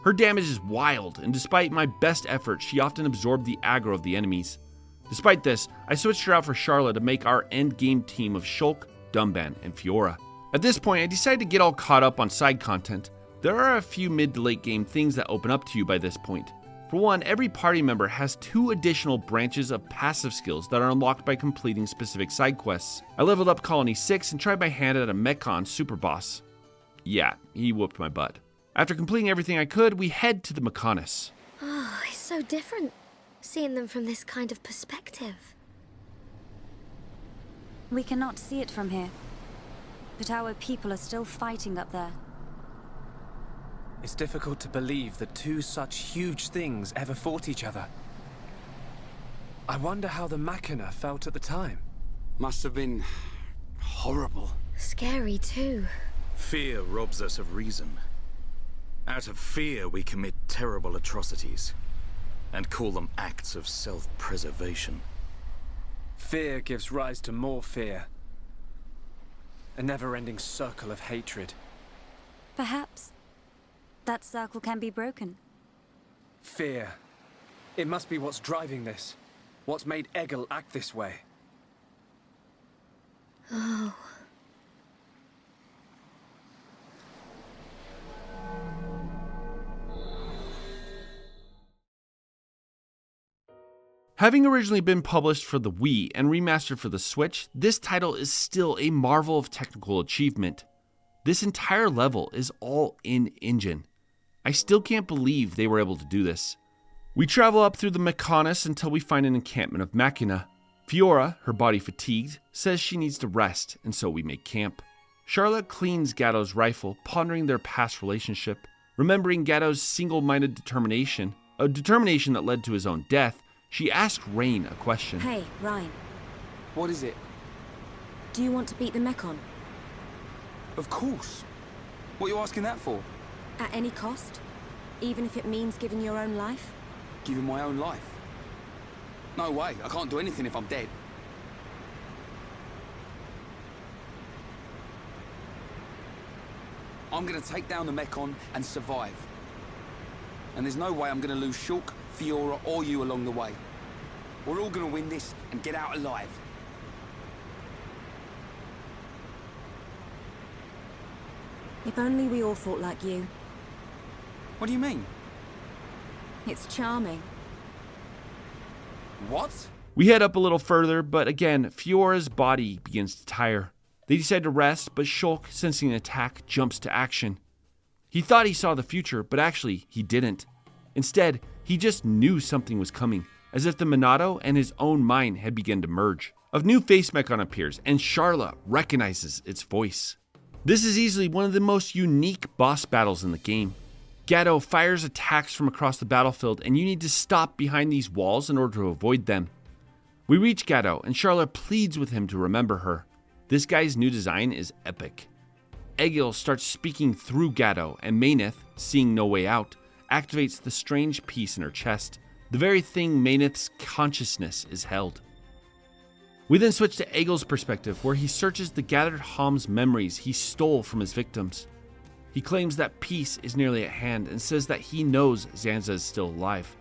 Her damage is wild, and despite my best efforts, she often absorbed the aggro of the enemies. Despite this, I switched her out for Charlotte to make our endgame team of Shulk, Dunban, and Fiora. At this point, I decided to get all caught up on side content. There are a few mid to late game things that open up to you by this point. For one, every party member has 2 additional branches of passive skills that are unlocked by completing specific side quests. I leveled up Colony 6 and tried my hand at a Mechon super boss. Yeah, he whooped my butt. After completing everything I could, we head to the Mechonis. Oh, it's so different, seeing them from this kind of perspective. We cannot see it from here, but our people are still fighting up there. It's difficult to believe that 2 such huge things ever fought each other. I wonder how the Machina felt at the time. Must have been horrible. Scary too. Fear robs us of reason. Out of fear, we commit terrible atrocities, and call them acts of self-preservation. Fear gives rise to more fear. A never-ending circle of hatred. Perhaps that circle can be broken. Fear. It must be what's driving this. What's made Egil act this way. Oh. Having originally been published for the Wii and remastered for the Switch, this title is still a marvel of technical achievement. This entire level is all in-engine. I still can't believe they were able to do this. We travel up through the Mechonis until we find an encampment of Machina. Fiora, her body fatigued, says she needs to rest, and so we make camp. Charlotte cleans Gatto's rifle, pondering their past relationship. Remembering Gatto's single-minded determination, a determination that led to his own death, she asks Rain a question. Hey, Ryan. What is it? Do you want to beat the Mechon? Of course. What are you asking that for? At any cost? Even if it means giving your own life? Giving my own life? No way. I can't do anything if I'm dead. I'm gonna take down the Mechon and survive. And there's no way I'm gonna lose Shulk, Fiora, or you along the way. We're all gonna win this and get out alive. If only we all thought like you. What do you mean? It's charming. What? We head up a little further, but again, Fiora's body begins to tire. They decide to rest, but Shulk, sensing an attack, jumps to action. He thought he saw the future, but actually, he didn't. Instead, he just knew something was coming, as if the Monado and his own mind had begun to merge. A new face Mechon appears, and Charlotte recognizes its voice. This is easily one of the most unique boss battles in the game. Gatto fires attacks from across the battlefield, and you need to stop behind these walls in order to avoid them. We reach Gatto, and Charlotte pleads with him to remember her. This guy's new design is epic. Egil starts speaking through Gato, and Meyneth, seeing no way out, activates the strange piece in her chest, the very thing Meyneth's consciousness is held. We then switch to Egil's perspective, where he searches the gathered Hom's memories he stole from his victims. He claims that peace is nearly at hand and says that he knows Zanza is still alive.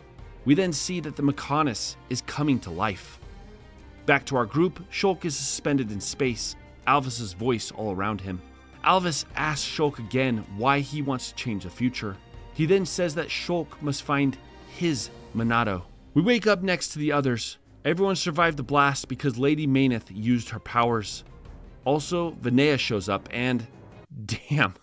We then see that the Mechonis is coming to life. Back to our group, Shulk is suspended in space, Alvis's voice all around him. Alvis asks Shulk again why he wants to change the future. He then says that Shulk must find his Monado. We wake up next to the others. Everyone survived the blast because Lady Meyneth used her powers. Also, Vinea shows up and, damn.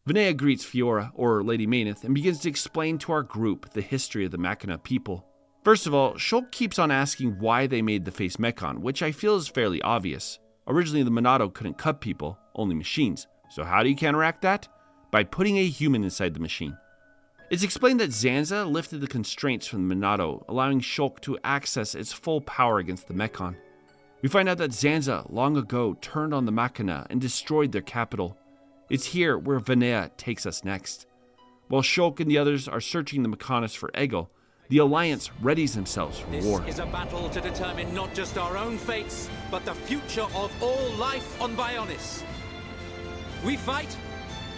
Vinea greets Fiora, or Lady Meyneth, and begins to explain to our group the history of the Machina people. First of all, Shulk keeps on asking why they made the face Mechon, which I feel is fairly obvious. Originally, the Monado couldn't cut people, only machines. So how do you counteract that? By putting a human inside the machine. It's explained that Zanza lifted the constraints from the Monado, allowing Shulk to access its full power against the Mechon. We find out that Zanza long ago turned on the Machina and destroyed their capital. It's here where Vinea takes us next. While Shulk and the others are searching the Mechonis for Egil, the Alliance readies themselves for war. This is a battle to determine not just our own fates, but the future of all life on Bionis. We fight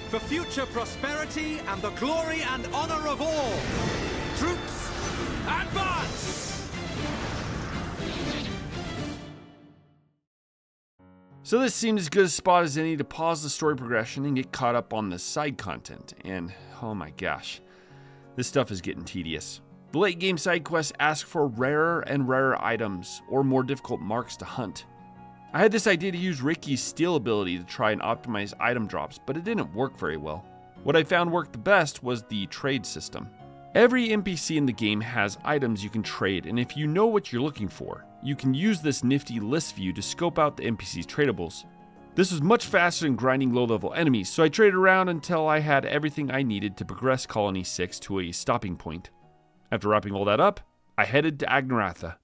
for future prosperity and the glory and honor of all. Troops, advance! So this seemed as good a spot as any to pause the story progression and get caught up on the side content. And oh my gosh, this stuff is getting tedious. The late game side quests ask for rarer and rarer items or more difficult marks to hunt. I had this idea to use Ricky's steal ability to try and optimize item drops, but it didn't work very well. What I found worked the best was the trade system. Every NPC in the game has items you can trade, and if you know what you're looking for, you can use this nifty list view to scope out the NPC's tradables. This was much faster than grinding low-level enemies, so I traded around until I had everything I needed to progress Colony 6 to a stopping point. After wrapping all that up, I headed to Agnaratha.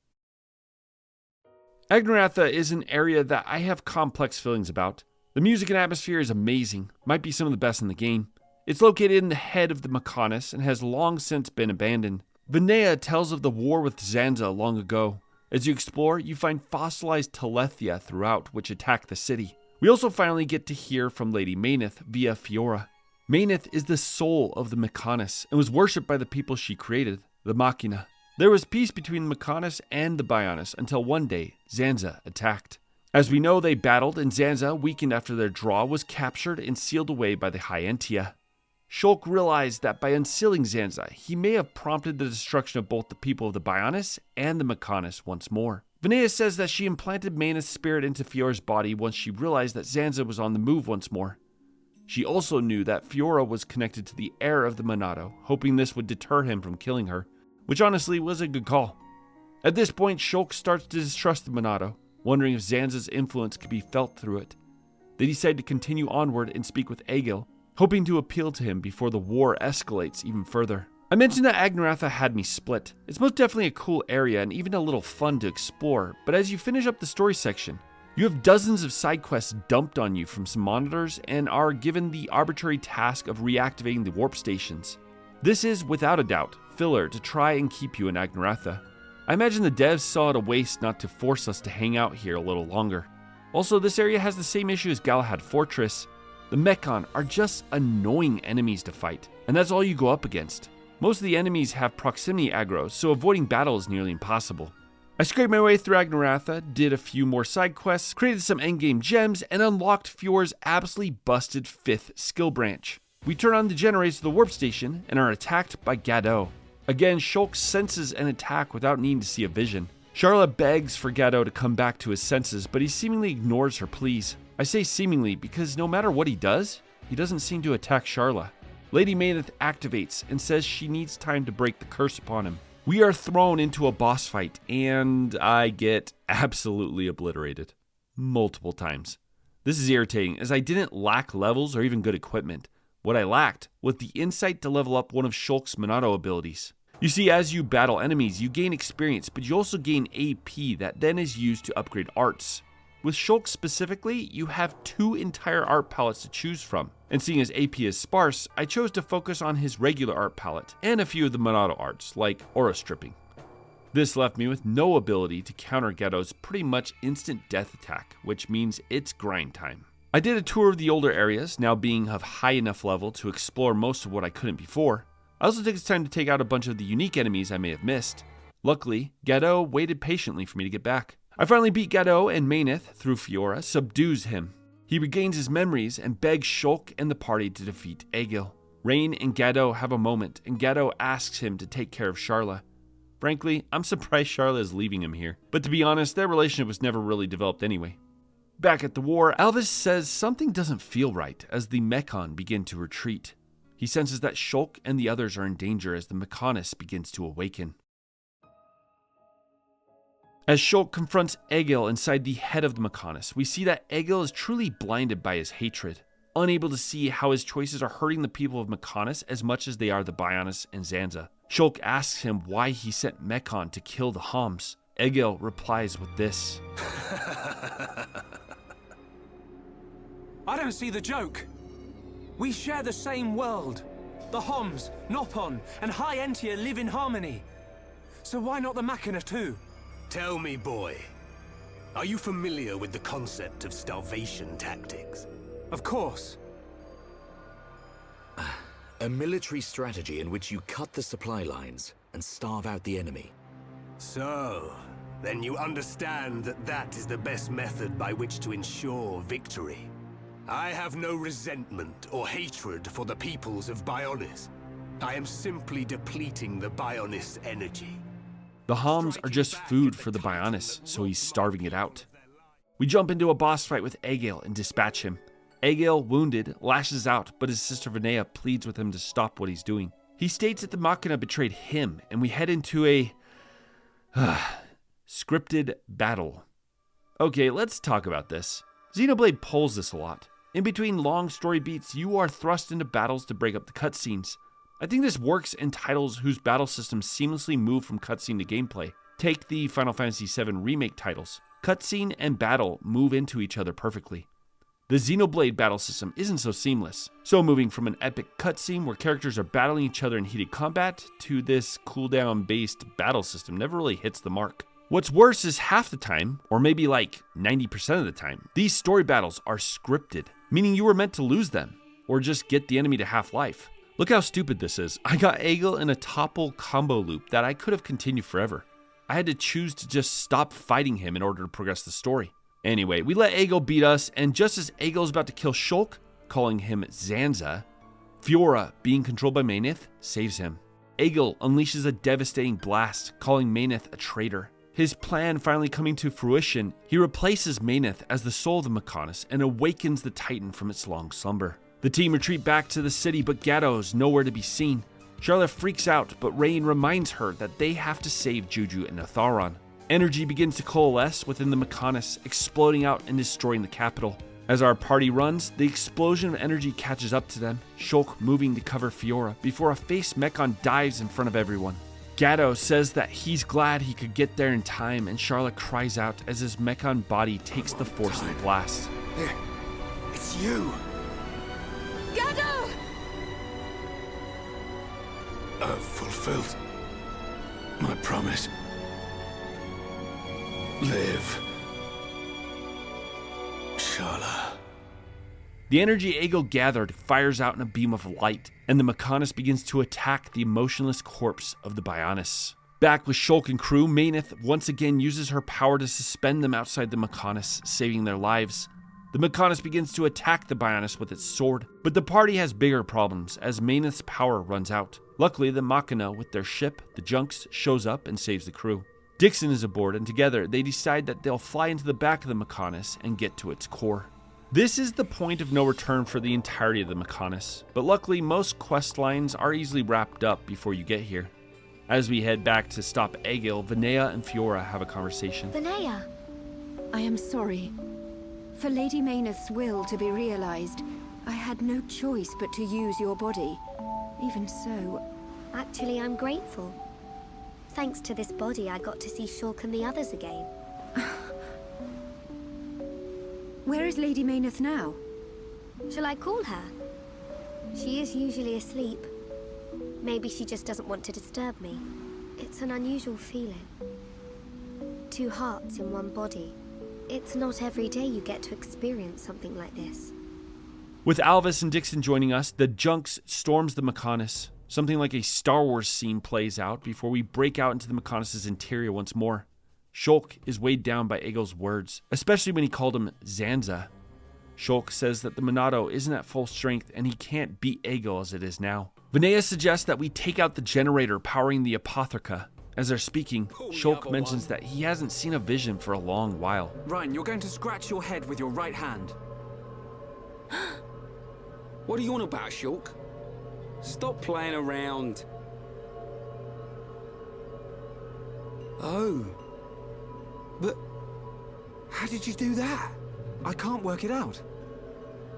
Agnaratha is an area that I have complex feelings about. The music and atmosphere is amazing, might be some of the best in the game. It's located in the head of the Mechonis and has long since been abandoned. Vinea tells of the war with Zanza long ago. As you explore, you find fossilized Tlethia throughout, which attack the city. We also finally get to hear from Lady Meyneth via Fiora. Meyneth is the soul of the Mechonis and was worshipped by the people she created, the Machina. There was peace between the Mechonis and the Bionis until one day, Zanza attacked. As we know, they battled, and Zanza, weakened after their draw, was captured and sealed away by the High Entia. Shulk realized that by unsealing Zanza, he may have prompted the destruction of both the people of the Bionis and the Mechonis once more. Vinea says that she implanted Meyneth's spirit into Fiora's body once she realized that Zanza was on the move once more. She also knew that Fiora was connected to the heir of the Monado, hoping this would deter him from killing her, which honestly was a good call. At this point, Shulk starts to distrust the Monado, wondering if Zanza's influence could be felt through it. They decide to continue onward and speak with Egil, hoping to appeal to him before the war escalates even further. I mentioned that Agnaratha had me split. It's most definitely a cool area and even a little fun to explore, but as you finish up the story section, you have dozens of side quests dumped on you from some monitors and are given the arbitrary task of reactivating the warp stations. This is, without a doubt, filler to try and keep you in Agnaratha. I imagine the devs saw it a waste not to force us to hang out here a little longer. Also, this area has the same issue as Galahad Fortress. The Mechon are just annoying enemies to fight, and that's all you go up against. Most of the enemies have proximity aggro, so avoiding battle is nearly impossible. I scraped my way through Agnaratha, did a few more side quests, created some endgame gems, and unlocked Fiora's absolutely busted 5th skill branch. We turn on the generators of the warp station and are attacked by Gato. Again, Shulk senses an attack without needing to see a vision. Sharla begs for Gato to come back to his senses, but he seemingly ignores her pleas. I say seemingly because no matter what he does, he doesn't seem to attack Sharla. Lady Meyneth activates and says she needs time to break the curse upon him. We are thrown into a boss fight, and I get absolutely obliterated. Multiple times. This is irritating, as I didn't lack levels or even good equipment. What I lacked was the insight to level up one of Shulk's Monado abilities. You see, as you battle enemies, you gain experience, but you also gain AP that then is used to upgrade arts. With Shulk specifically, you have 2 entire art palettes to choose from, and seeing as AP is sparse, I chose to focus on his regular art palette and a few of the Monado arts, like aura stripping. This left me with no ability to counter Ghetto's pretty much instant death attack, which means it's grind time. I did a tour of the older areas, now being of high enough level to explore most of what I couldn't before. I also took this time to take out a bunch of the unique enemies I may have missed. Luckily, Ghetto waited patiently for me to get back. I finally beat Ghetto, and Maineth, through Fiora, subdues him. He regains his memories and begs Shulk and the party to defeat Egil. Rain and Ghetto have a moment, and Ghetto asks him to take care of Sharla. Frankly, I'm surprised Sharla is leaving him here, but to be honest, their relationship was never really developed anyway. Back at the war, Alvis says something doesn't feel right as the Mechon begin to retreat. He senses that Shulk and the others are in danger as the Mechonis begins to awaken. As Shulk confronts Egil inside the head of the Mechonis, we see that Egil is truly blinded by his hatred, unable to see how his choices are hurting the people of Mechonis as much as they are the Bionis and Zanza. Shulk asks him why he sent Mechon to kill the Homs. Egil replies with this. I don't see the joke. We share the same world. The Homs, Nopon, and High Entia live in harmony. So why not the Machina too? Tell me, boy, are you familiar with the concept of starvation tactics? Of course. A military strategy in which you cut the supply lines and starve out the enemy. So, then you understand that that is the best method by which to ensure victory. I have no resentment or hatred for the peoples of Bionis. I am simply depleting the Bionis energy. The Homs are just food for the Bionis, so he's starving it out. We jump into a boss fight with Egil and dispatch him. Egil, wounded, lashes out, but his sister Vinea pleads with him to stop what he's doing. He states that the Machina betrayed him, and we head into a scripted battle. Okay, let's talk about this. Xenoblade pulls this a lot. In between long story beats, you are thrust into battles to break up the cutscenes. I think this works in titles whose battle systems seamlessly move from cutscene to gameplay. Take the Final Fantasy VII Remake titles. Cutscene and battle move into each other perfectly. The Xenoblade battle system isn't so seamless, so moving from an epic cutscene where characters are battling each other in heated combat to this cooldown-based battle system never really hits the mark. What's worse is half the time, or maybe like 90% of the time, these story battles are scripted, meaning you were meant to lose them, or just get the enemy to half-life. Look how stupid this is. I got Egil in a topple combo loop that I could have continued forever. I had to choose to just stop fighting him in order to progress the story. Anyway, we let Egil beat us, and just as Egil is about to kill Shulk, calling him Zanza, Fiora, being controlled by Maineth, saves him. Egil unleashes a devastating blast, calling Maineth a traitor. His plan finally coming to fruition, he replaces Maineth as the soul of the Mechonis and awakens the Titan from its long slumber. The team retreat back to the city, but Ghetto's nowhere to be seen. Charlotte freaks out, but Rain reminds her that they have to save Juju and Otharon. Energy begins to coalesce within the Mechonis, exploding out and destroying the capital. As our party runs, the explosion of energy catches up to them, Shulk moving to cover Fiora before a face Mechon dives in front of everyone. Ghetto says that he's glad he could get there in time, and Charlotte cries out as his Mechon body takes the force of the blast. It's you! Ghetto! I've fulfilled my promise. Live, Sharla. The energy Egil gathered fires out in a beam of light, and the Mechonis begins to attack the emotionless corpse of the Bionis. Back with Shulk and crew, Maineth once again uses her power to suspend them outside the Mechonis, saving their lives. The Mechonis begins to attack the Bionis with its sword, but the party has bigger problems as Maineth's power runs out. Luckily, the Machina with their ship, the Junks, shows up and saves the crew. Dixon is aboard, and together they decide that they'll fly into the back of the Mechonis and get to its core. This is the point of no return for the entirety of the Mechonis, but luckily most quest lines are easily wrapped up before you get here. As we head back to stop Egil, Vinea and Fiora have a conversation. Vinea! I am sorry. For Lady Maineth's will to be realized, I had no choice but to use your body. Even so... Actually, I'm grateful. Thanks to this body, I got to see Shulk and the others again. Where is Lady Mayneth now? Shall I call her? She is usually asleep. Maybe she just doesn't want to disturb me. It's an unusual feeling. 2 hearts in one body. It's not every day you get to experience something like this. With Alvis and Dixon joining us, the Junks storms the Mechonis. Something like a Star Wars scene plays out before we break out into the Mechonis' interior once more. Shulk is weighed down by Egel's words, especially when he called him Zanza. Shulk says that the Monado isn't at full strength and he can't beat Egel as it is now. Vinaya suggests that we take out the generator powering the Apotheca. As they're speaking, Shulk mentions that he hasn't seen a vision for a long while. Ryan, you're going to scratch your head with your right hand. What are you on about, Shulk? Stop playing around. Oh. But how did you do that? I can't work it out.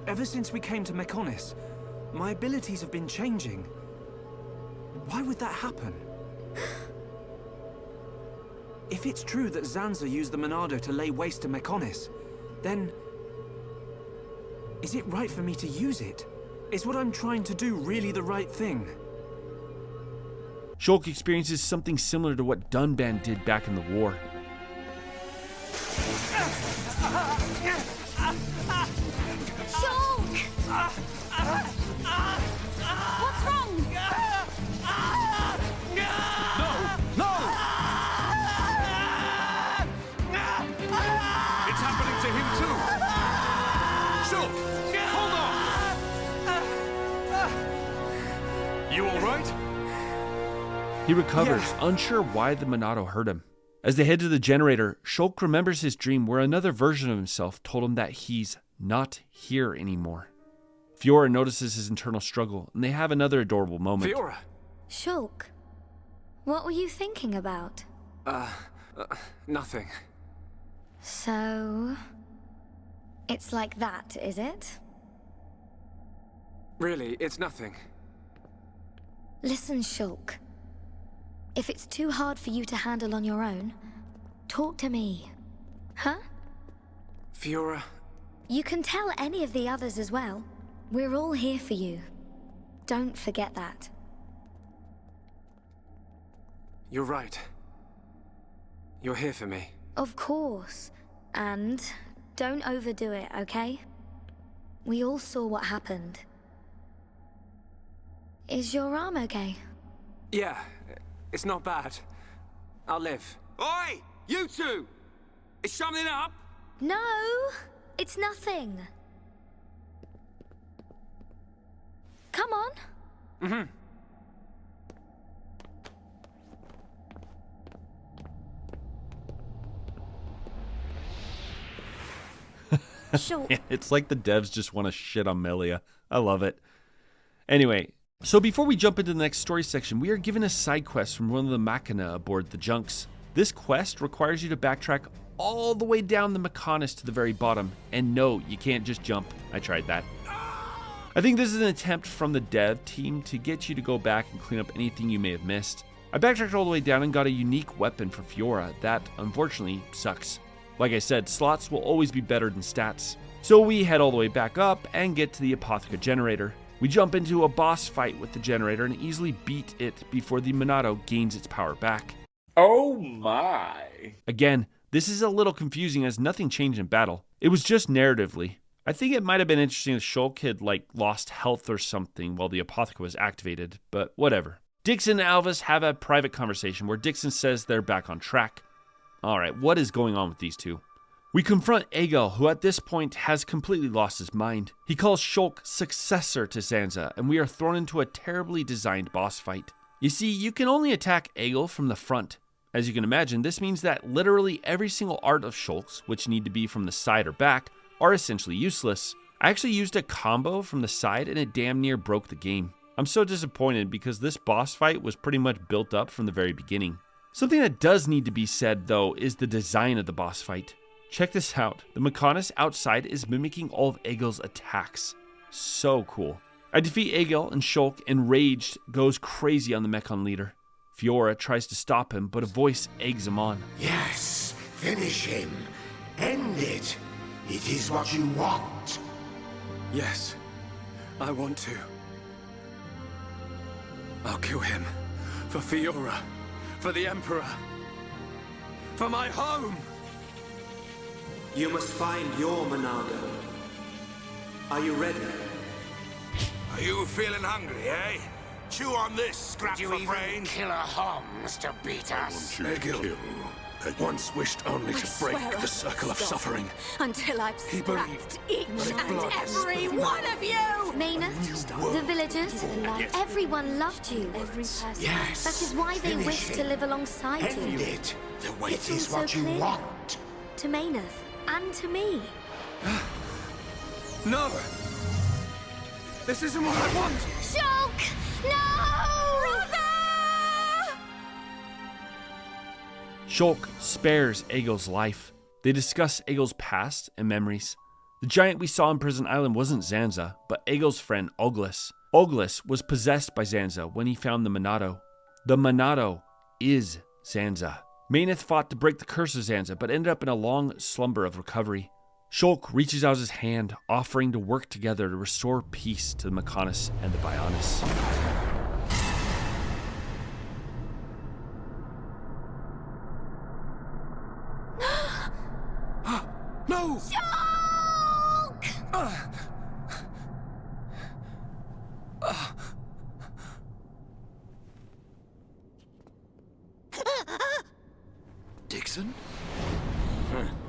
Ever since we came to Mechonis, my abilities have been changing. Why would that happen? If it's true that Zanza used the Monado to lay waste to Mechonis, then is it right for me to use it? Is what I'm trying to do really the right thing? Shulk experiences something similar to what Dunban did back in the war. Shulk! What's wrong? No! It's happening to him too! Shulk! Hold on! You alright? He recovers, unsure why the Monado hurt him. As they head to the generator, Shulk remembers his dream where another version of himself told him that he's not here anymore. Fiora notices his internal struggle, and they have another adorable moment. Fiora! Shulk, what were you thinking about? Nothing. So, it's like that, is it? Really, it's nothing. Listen, Shulk. If it's too hard for you to handle on your own, talk to me. Huh? Fiora... You can tell any of the others as well. We're all here for you. Don't forget that. You're right. You're here for me. Of course. And don't overdo it, okay? We all saw what happened. Is your arm okay? Yeah, it's not bad. I'll live. Oi! You two! Is something up? No! It's nothing. Come on. Mm-hmm. Sure. It's like the devs just want to shit on Melia. I love it. Anyway, so before we jump into the next story section, we are given a side quest from one of the Machina aboard the Junks. This quest requires you to backtrack all the way down the Mechonis to the very bottom. And no, you can't just jump. I tried that. I think this is an attempt from the dev team to get you to go back and clean up anything you may have missed. I backtracked all the way down and got a unique weapon for Fiora that, unfortunately, sucks. Like I said, slots will always be better than stats. So we head all the way back up and get to the Apotheca generator. We jump into a boss fight with the generator and easily beat it before the Monado gains its power back. Oh my. Again, this is a little confusing as nothing changed in battle. It was just narratively. I think it might have been interesting if Shulk had lost health or something while the Apotheca was activated, but whatever. Dixon and Alvis have a private conversation where Dixon says they're back on track. Alright, what is going on with these two? We confront Egel, who at this point has completely lost his mind. He calls Shulk successor to Zanza, and we are thrown into a terribly designed boss fight. You see, you can only attack Egel from the front. As you can imagine, this means that literally every single art of Shulk's, which need to be from the side or back, are essentially useless. I actually used a combo from the side and it damn near broke the game. I'm so disappointed because this boss fight was pretty much built up from the very beginning. Something that does need to be said though is the design of the boss fight. Check this out. The Mechonis outside is mimicking all of Egel's attacks. So cool. I defeat Egel and Shulk, enraged, goes crazy on the Mechon leader. Fiora tries to stop him, but a voice eggs him on. Yes, finish him. End it. It is what you want. Yes, I want to. I'll kill him. For Fiora. For the Emperor. For my home! You must find your Monado. Are you ready? Are you feeling hungry, eh? Chew on this, scrap for brain. Kill a Homs to beat us. Egil once wished only to break the circle of suffering. Until I've believed each and every one of you! Maynard, the villagers, everyone loved you. Every person. Yes. That is why they wish to live alongside you. End it. The wait It's is all what so you clear. want. To Maynard and to me. No! This isn't what I want! Shulk! No! Brother! Shulk spares Egil's life. They discuss Egil's past and memories. The giant we saw on Prison Island wasn't Zanza, but Egil's friend Oglis. Oglis was possessed by Zanza when he found the Monado. The Monado is Zanza. Meyneth fought to break the curse of Zanza, but ended up in a long slumber of recovery. Shulk reaches out his hand, offering to work together to restore peace to the Mechonis and the Bionis. No! Dixon?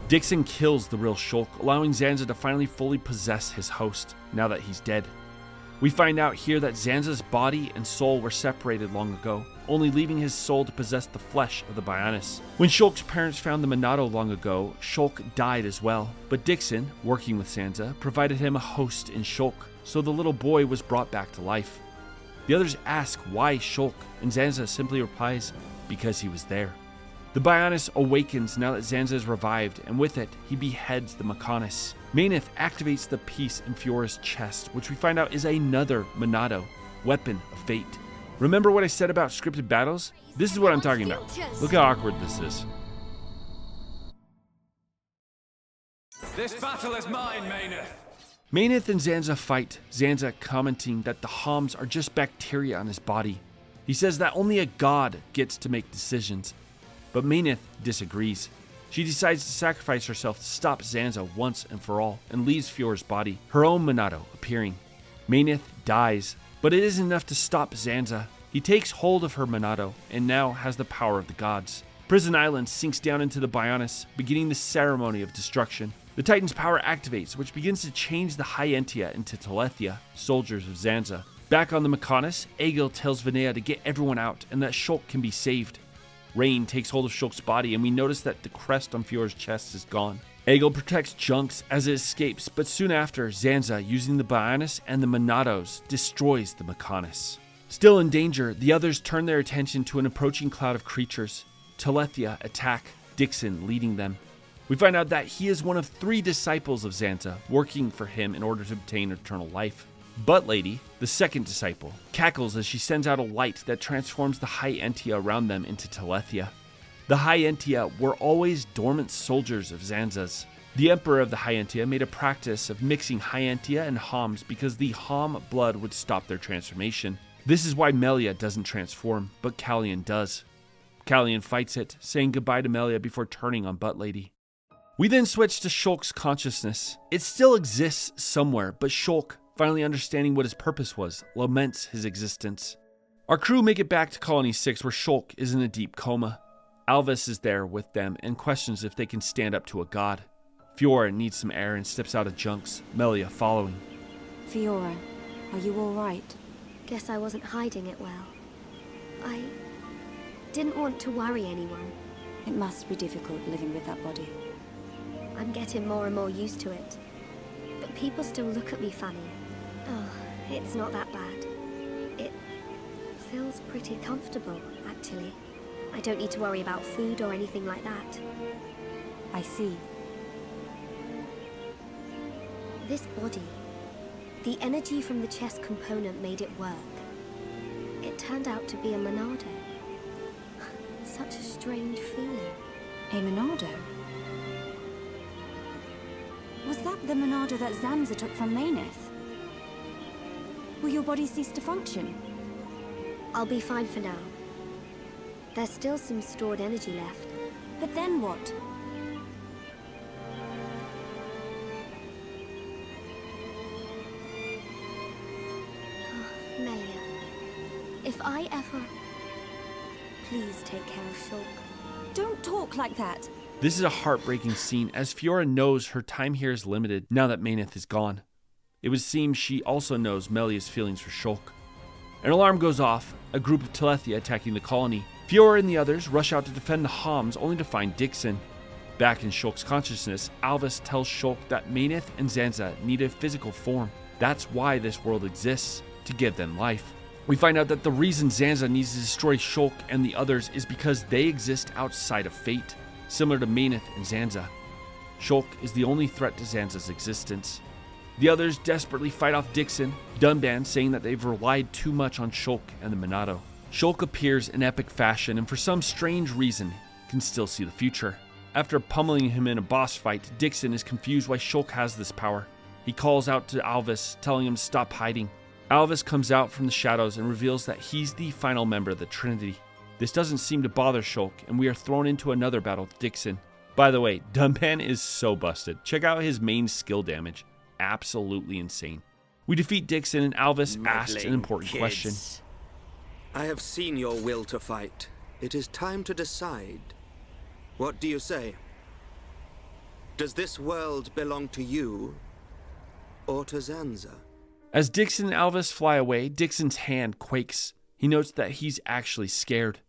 Dixon kills the real Shulk, allowing Zanza to finally fully possess his host, now that he's dead. We find out here that Zanza's body and soul were separated long ago, only leaving his soul to possess the flesh of the Bionis. When Shulk's parents found the Monado long ago, Shulk died as well, but Dixon, working with Zanza, provided him a host in Shulk, so the little boy was brought back to life. The others ask why Shulk, and Zanza simply replies, because he was there. The Bionis awakens now that Zanza is revived, and with it, he beheads the Mechonis. Meyneth activates the piece in Fiora's chest, which we find out is another Monado, weapon of fate. Remember what I said about scripted battles? This is what I'm talking about. Look how awkward this is. This battle is mine, Meyneth! Meyneth and Zanza fight, Zanza commenting that the Homs are just bacteria on his body. He says that only a god gets to make decisions. But Meyneth disagrees. She decides to sacrifice herself to stop Zanza once and for all, and leaves Fiora's body, her own Monado appearing. Meyneth dies, but it isn't enough to stop Zanza. He takes hold of her Monado, and now has the power of the gods. Prison Island sinks down into the Bionis, beginning the ceremony of destruction. The Titan's power activates, which begins to change the High Entia into Tlethia, soldiers of Zanza. Back on the Mechonis, Egil tells Vinea to get everyone out, and that Shulk can be saved. Rain takes hold of Shulk's body, and we notice that the crest on Fiora's chest is gone. Egil protects Junks as it escapes, but soon after, Zanza, using the Bionis and the Monados, destroys the Mechonis. Still in danger, the others turn their attention to an approaching cloud of creatures. Tlethia attack, Dixon leading them. We find out that he is one of 3 disciples of Zanza, working for him in order to obtain eternal life. Butt Lady, the second disciple, cackles as she sends out a light that transforms the High Entia around them into Tlethia. The High Entia were always dormant soldiers of Zanza's. The Emperor of the High Entia made a practice of mixing High Entia and Homs because the Hom blood would stop their transformation. This is why Melia doesn't transform, but Callian does. Callian fights it, saying goodbye to Melia before turning on Butt Lady. We then switch to Shulk's consciousness. It still exists somewhere, but Shulk, finally understanding what his purpose was, laments his existence. Our crew make it back to Colony 6 where Shulk is in a deep coma. Alvis is there with them and questions if they can stand up to a god. Fiora needs some air and steps out of Junks, Melia following. Fiora, are you alright? Guess I wasn't hiding it well. I didn't want to worry anyone. It must be difficult living with that body. I'm getting more and more used to it. But people still look at me funny. Oh, it's not that bad. It feels pretty comfortable, actually. I don't need to worry about food or anything like that. I see. This body, the energy from the chest component made it work. It turned out to be a Monado. Such a strange feeling. A Monado? Was that the Monado that Zanza took from Maynith? Will your body cease to function? I'll be fine for now. There's still some stored energy left. But then what? Melia, if I ever... Please take care of Shulk. Don't talk like that. This is a heartbreaking scene, as Fiora knows her time here is limited now that Maynith is gone. It would seem she also knows Melia's feelings for Shulk. An alarm goes off, a group of Tlethia attacking the colony. Fiora and the others rush out to defend the Homs, only to find Dixon. Back in Shulk's consciousness, Alvis tells Shulk that Maynith and Zanza need a physical form. That's why this world exists, to give them life. We find out that the reason Zanza needs to destroy Shulk and the others is because they exist outside of fate, similar to Maynith and Zanza. Shulk is the only threat to Zanza's existence. The others desperately fight off Dixon, Dunban saying that they've relied too much on Shulk and the Monado. Shulk appears in epic fashion and for some strange reason can still see the future. After pummeling him in a boss fight, Dixon is confused why Shulk has this power. He calls out to Alvis, telling him to stop hiding. Alvis comes out from the shadows and reveals that he's the final member of the Trinity. This doesn't seem to bother Shulk, and we are thrown into another battle with Dixon. By the way, Dunban is so busted. Check out his main skill damage. Absolutely insane. We defeat Dixon and Alvis asks an important question. I have seen your will to fight. It is time to decide. What do you say? Does this world belong to you or to Zanza? As Dixon and Alvis fly away, Dixon's hand quakes. He notes that he's actually scared.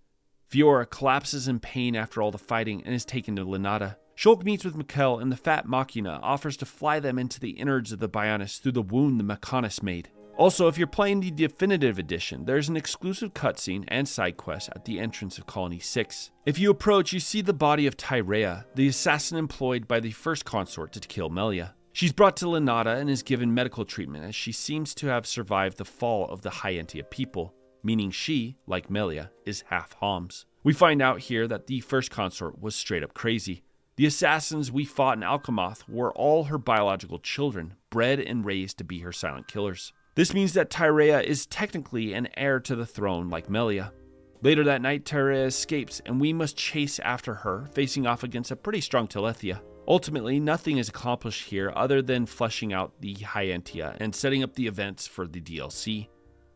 Fiora collapses in pain after all the fighting and is taken to Linata. Shulk meets with Mikkel, and the fat Machina offers to fly them into the innards of the Bionis through the wound the Mechonis made. Also, if you're playing the Definitive Edition, there's an exclusive cutscene and side quest at the entrance of Colony 6. If you approach, you see the body of Tyrea, the assassin employed by the first consort to kill Melia. She's brought to Linata and is given medical treatment as she seems to have survived the fall of the High Entia people, meaning she, like Melia, is half Homs. We find out here that the first consort was straight up crazy. The assassins we fought in Alchemoth were all her biological children, bred and raised to be her silent killers. This means that Tyrea is technically an heir to the throne like Melia. Later that night, Tyrea escapes and we must chase after her, facing off against a pretty strong Tlethia. Ultimately, nothing is accomplished here other than fleshing out the High Entia and setting up the events for the DLC.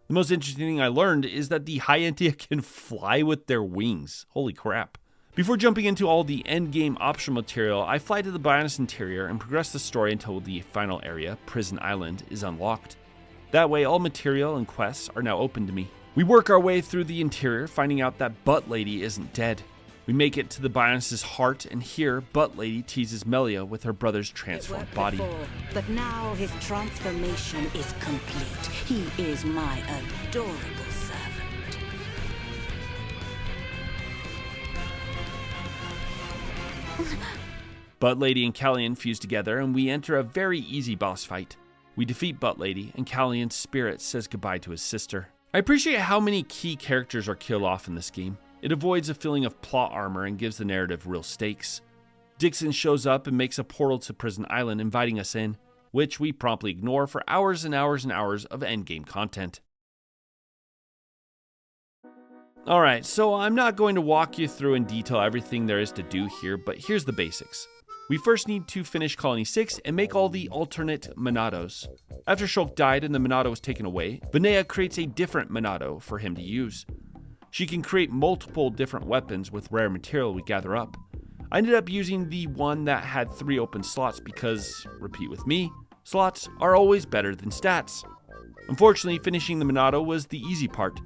The most interesting thing I learned is that the High Entia can fly with their wings. Holy crap. Before jumping into all the endgame optional material, I fly to the Bionis interior and progress the story until the final area, Prison Island, is unlocked. That way, all material and quests are now open to me. We work our way through the interior, finding out that Butt Lady isn't dead. We make it to the Bionis' heart, and here, Butt Lady teases Melia with her brother's transformed body. But now his transformation is complete. He is my adorable servant. Butt Lady and Callian fuse together, and we enter a very easy boss fight. We defeat Butt Lady, and Callian's spirit says goodbye to his sister. I appreciate how many key characters are killed off in this game. It avoids a feeling of plot armor and gives the narrative real stakes. Dixon shows up and makes a portal to Prison Island, inviting us in, which we promptly ignore for hours and hours and hours of endgame content. Alright, so I'm not going to walk you through in detail everything there is to do here, but here's the basics. We first need to finish Colony 6 and make all the alternate Monados. After Shulk died and the Monado was taken away, Vinea creates a different Monado for him to use. She can create multiple different weapons with rare material we gather up. I ended up using the one that had 3 open slots because, repeat with me, slots are always better than stats. Unfortunately, finishing the Monado was the easy part.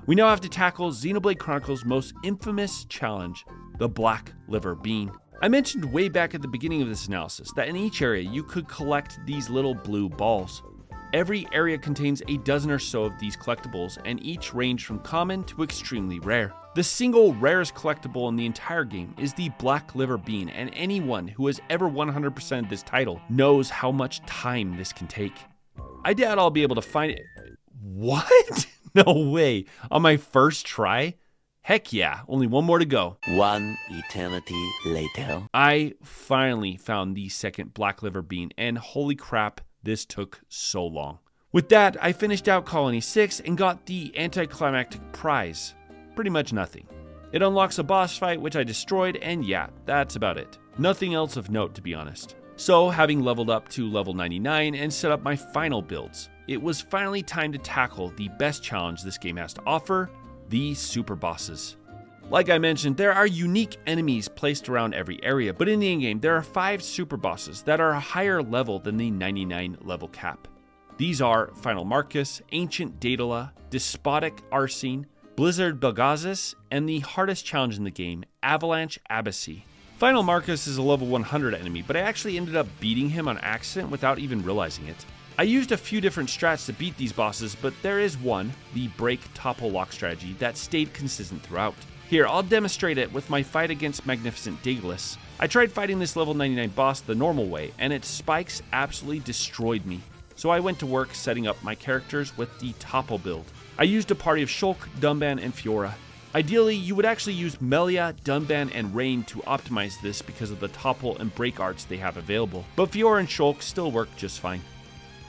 We now have to tackle Xenoblade Chronicles' most infamous challenge, the Black Liver Bean. I mentioned way back at the beginning of this analysis that in each area you could collect these little blue balls. Every area contains a dozen or so of these collectibles, and each range from common to extremely rare. The single rarest collectible in the entire game is the Black Liver Bean, and anyone who has ever 100%ed this title knows how much time this can take. I doubt I'll be able to find it. What? No way. On my first try? Heck yeah, only one more to go. One eternity later. I finally found the second black liver bean, and holy crap, this took so long. With that, I finished out Colony 6 and got the anticlimactic prize. Pretty much nothing. It unlocks a boss fight, which I destroyed, and yeah, that's about it. Nothing else of note, to be honest. So, having leveled up to level 99 and set up my final builds, it was finally time to tackle the best challenge this game has to offer, the super bosses. Like I mentioned, there are unique enemies placed around every area, but in the endgame, there are 5 super bosses that are a higher level than the 99 level cap. These are Final Marcus, Ancient Daedala, Despotic Arsene, Blizzard Belgazis, and the hardest challenge in the game, Avalanche Abacy. Final Marcus is a level 100 enemy, but I actually ended up beating him on accident without even realizing it. I used a few different strats to beat these bosses, but there is one, the break, topple, lock strategy, that stayed consistent throughout. Here, I'll demonstrate it with my fight against Magnificent Daedalus. I tried fighting this level 99 boss the normal way, and its spikes absolutely destroyed me. So I went to work setting up my characters with the topple build. I used a party of Shulk, Dunban, and Fiora. Ideally, you would actually use Melia, Dunban, and Rain to optimize this because of the topple and break arts they have available, but Fiora and Shulk still work just fine.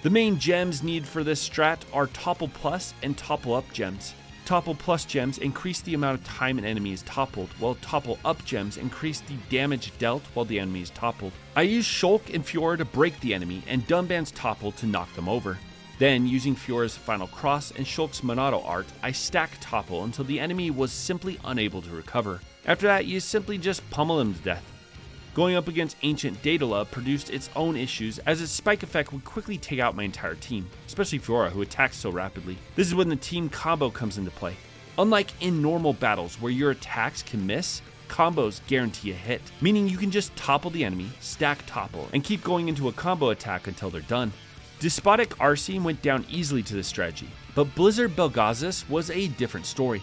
The main gems needed for this strat are Topple Plus and Topple Up gems. Topple Plus gems increase the amount of time an enemy is toppled, while Topple Up gems increase the damage dealt while the enemy is toppled. I used Shulk and Fiora to break the enemy, and Dunban's topple to knock them over. Then, using Fiora's Final Cross and Shulk's Monado art, I stack topple until the enemy was simply unable to recover. After that, you simply just pummel him to death. Going up against Ancient Daedala produced its own issues, as its spike effect would quickly take out my entire team, especially Fiora, who attacks so rapidly. This is when the team combo comes into play. Unlike in normal battles where your attacks can miss, combos guarantee a hit, meaning you can just topple the enemy, stack topple, and keep going into a combo attack until they're done. Despotic Arsene went down easily to this strategy, but Blizzard Belgazis was a different story.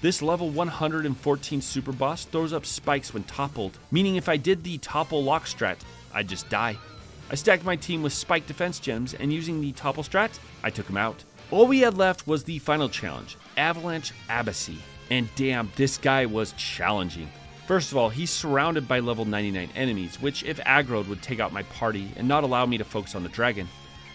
This level 114 super boss throws up spikes when toppled, meaning if I did the topple lock strat, I'd just die. I stacked my team with spike defense gems, and using the topple strat, I took him out. All we had left was the final challenge, Avalanche Abacy, and damn, this guy was challenging. First of all, he's surrounded by level 99 enemies, which if aggroed would take out my party and not allow me to focus on the dragon.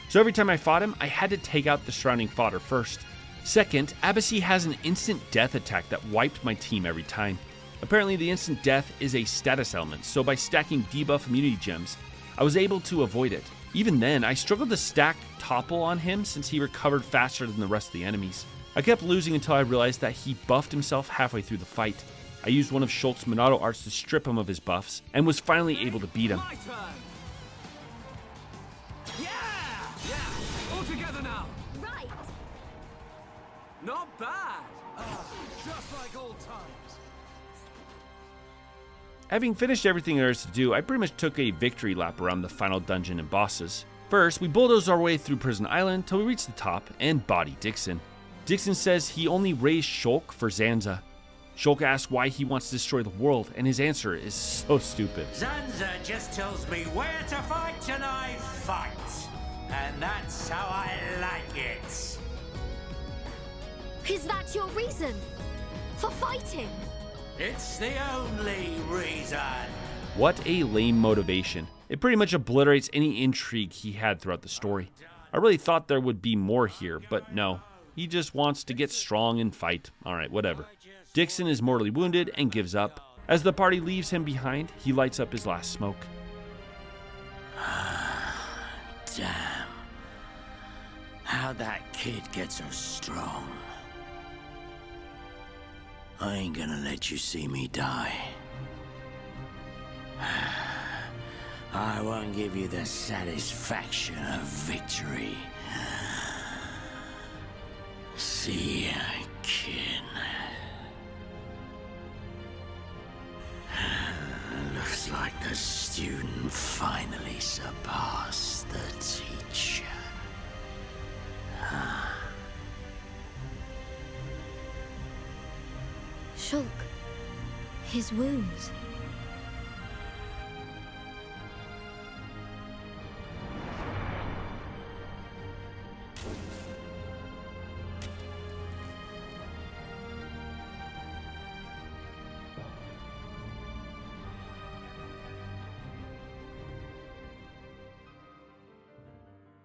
So every time I fought him, I had to take out the surrounding fodder first. Second, Abacy has an instant death attack that wiped my team every time. Apparently the instant death is a status element, so by stacking debuff immunity gems, I was able to avoid it. Even then, I struggled to stack topple on him since he recovered faster than the rest of the enemies. I kept losing until I realized that he buffed himself halfway through the fight. I used one of Shulk's Monado arts to strip him of his buffs, and was finally able to beat him. My turn. Yeah! All together now. Right. Not bad. Just like old times. Having finished everything there is to do, I pretty much took a victory lap around the final dungeon and bosses. First, we bulldozed our way through Prison Island till we reached the top and body Dixon. Dixon says he only raised Shulk for Zanza. Shulk asks why he wants to destroy the world, and his answer is so stupid. Zanza just tells me where to fight and I fight. And that's how I like it. Is that your reason for fighting? It's the only reason. What a lame motivation. It pretty much obliterates any intrigue he had throughout the story. I really thought there would be more here, but no. He just wants to get strong and fight. Alright, whatever. Dixon is mortally wounded and gives up. As the party leaves him behind, he lights up his last smoke. Damn. How'd that kid get so strong? I ain't gonna let you see me die. I won't give you the satisfaction of victory. See ya, kid. Looks like the student finally surpassed the teacher. Shulk. His wounds.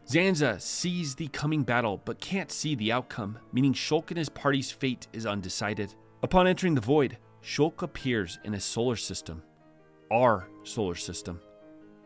Zanza sees the coming battle but can't see the outcome, meaning Shulk and his party's fate is undecided. Upon entering the void, Shulk appears in a solar system. Our solar system.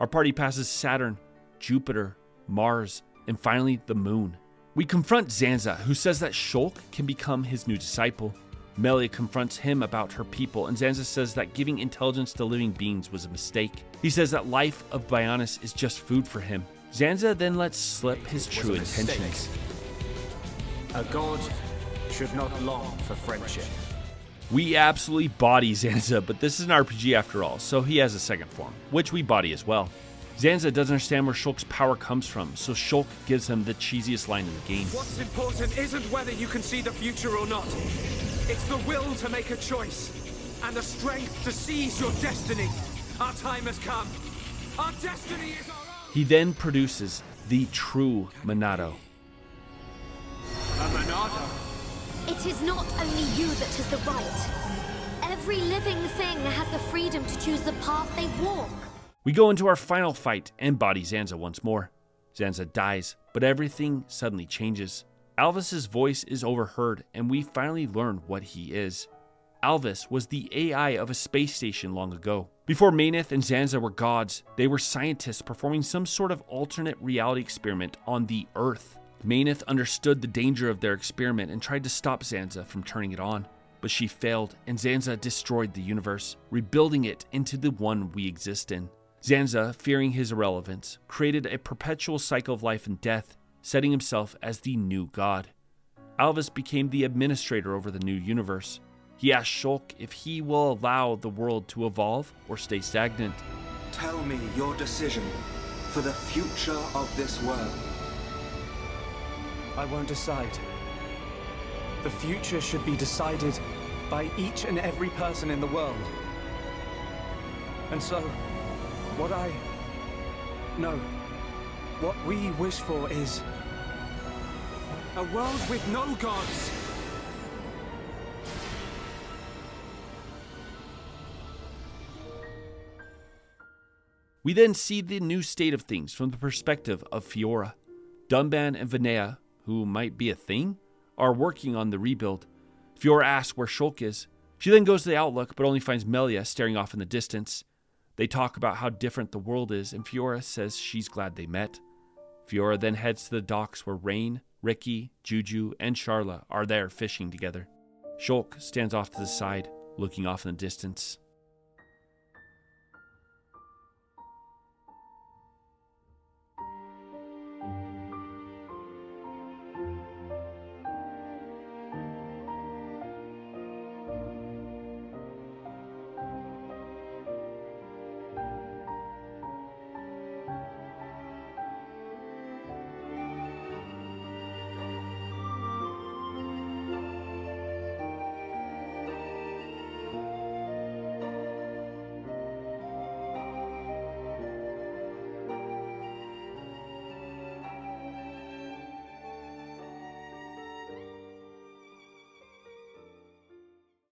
Our party passes Saturn, Jupiter, Mars, and finally the moon. We confront Zanza, who says that Shulk can become his new disciple. Melia confronts him about her people, and Zanza says that giving intelligence to living beings was a mistake. He says that life of Bionis is just food for him. Zanza then lets slip his true intentions. A god should not long for friendship. We absolutely body Zanza, but this is an RPG after all, so he has a second form, which we body as well. Zanza doesn't understand where Shulk's power comes from, so Shulk gives him the cheesiest line in the game. What's important isn't whether you can see the future or not. It's the will to make a choice, and the strength to seize your destiny. Our time has come. Our destiny is our own. He then produces the true Monado. A Monado? It is not only you that has the right. Every living thing has the freedom to choose the path they walk. We go into our final fight and body Zanza once more. Zanza dies, but everything suddenly changes. Alvis's voice is overheard, and we finally learn what he is. Alvis was the AI of a space station long ago. Before Meyneth and Zanza were gods, they were scientists performing some sort of alternate reality experiment on the Earth. Meyneth understood the danger of their experiment and tried to stop Zanza from turning it on. But she failed, and Zanza destroyed the universe, rebuilding it into the one we exist in. Zanza, fearing his irrelevance, created a perpetual cycle of life and death, setting himself as the new god. Alvis became the administrator over the new universe. He asked Shulk if he will allow the world to evolve or stay stagnant. Tell me your decision for the future of this world. I won't decide. The future should be decided by each and every person in the world. And so, what we wish for is a world with no gods. We then see the new state of things from the perspective of Fiora. Dunban and Vinea, who might be a thing, are working on the rebuild. Fiora asks where Shulk is. She then goes to the Outlook, but only finds Melia staring off in the distance. They talk about how different the world is, and Fiora says she's glad they met. Fiora then heads to the docks where Rain, Ricky, Juju, and Sharla are there fishing together. Shulk stands off to the side, looking off in the distance.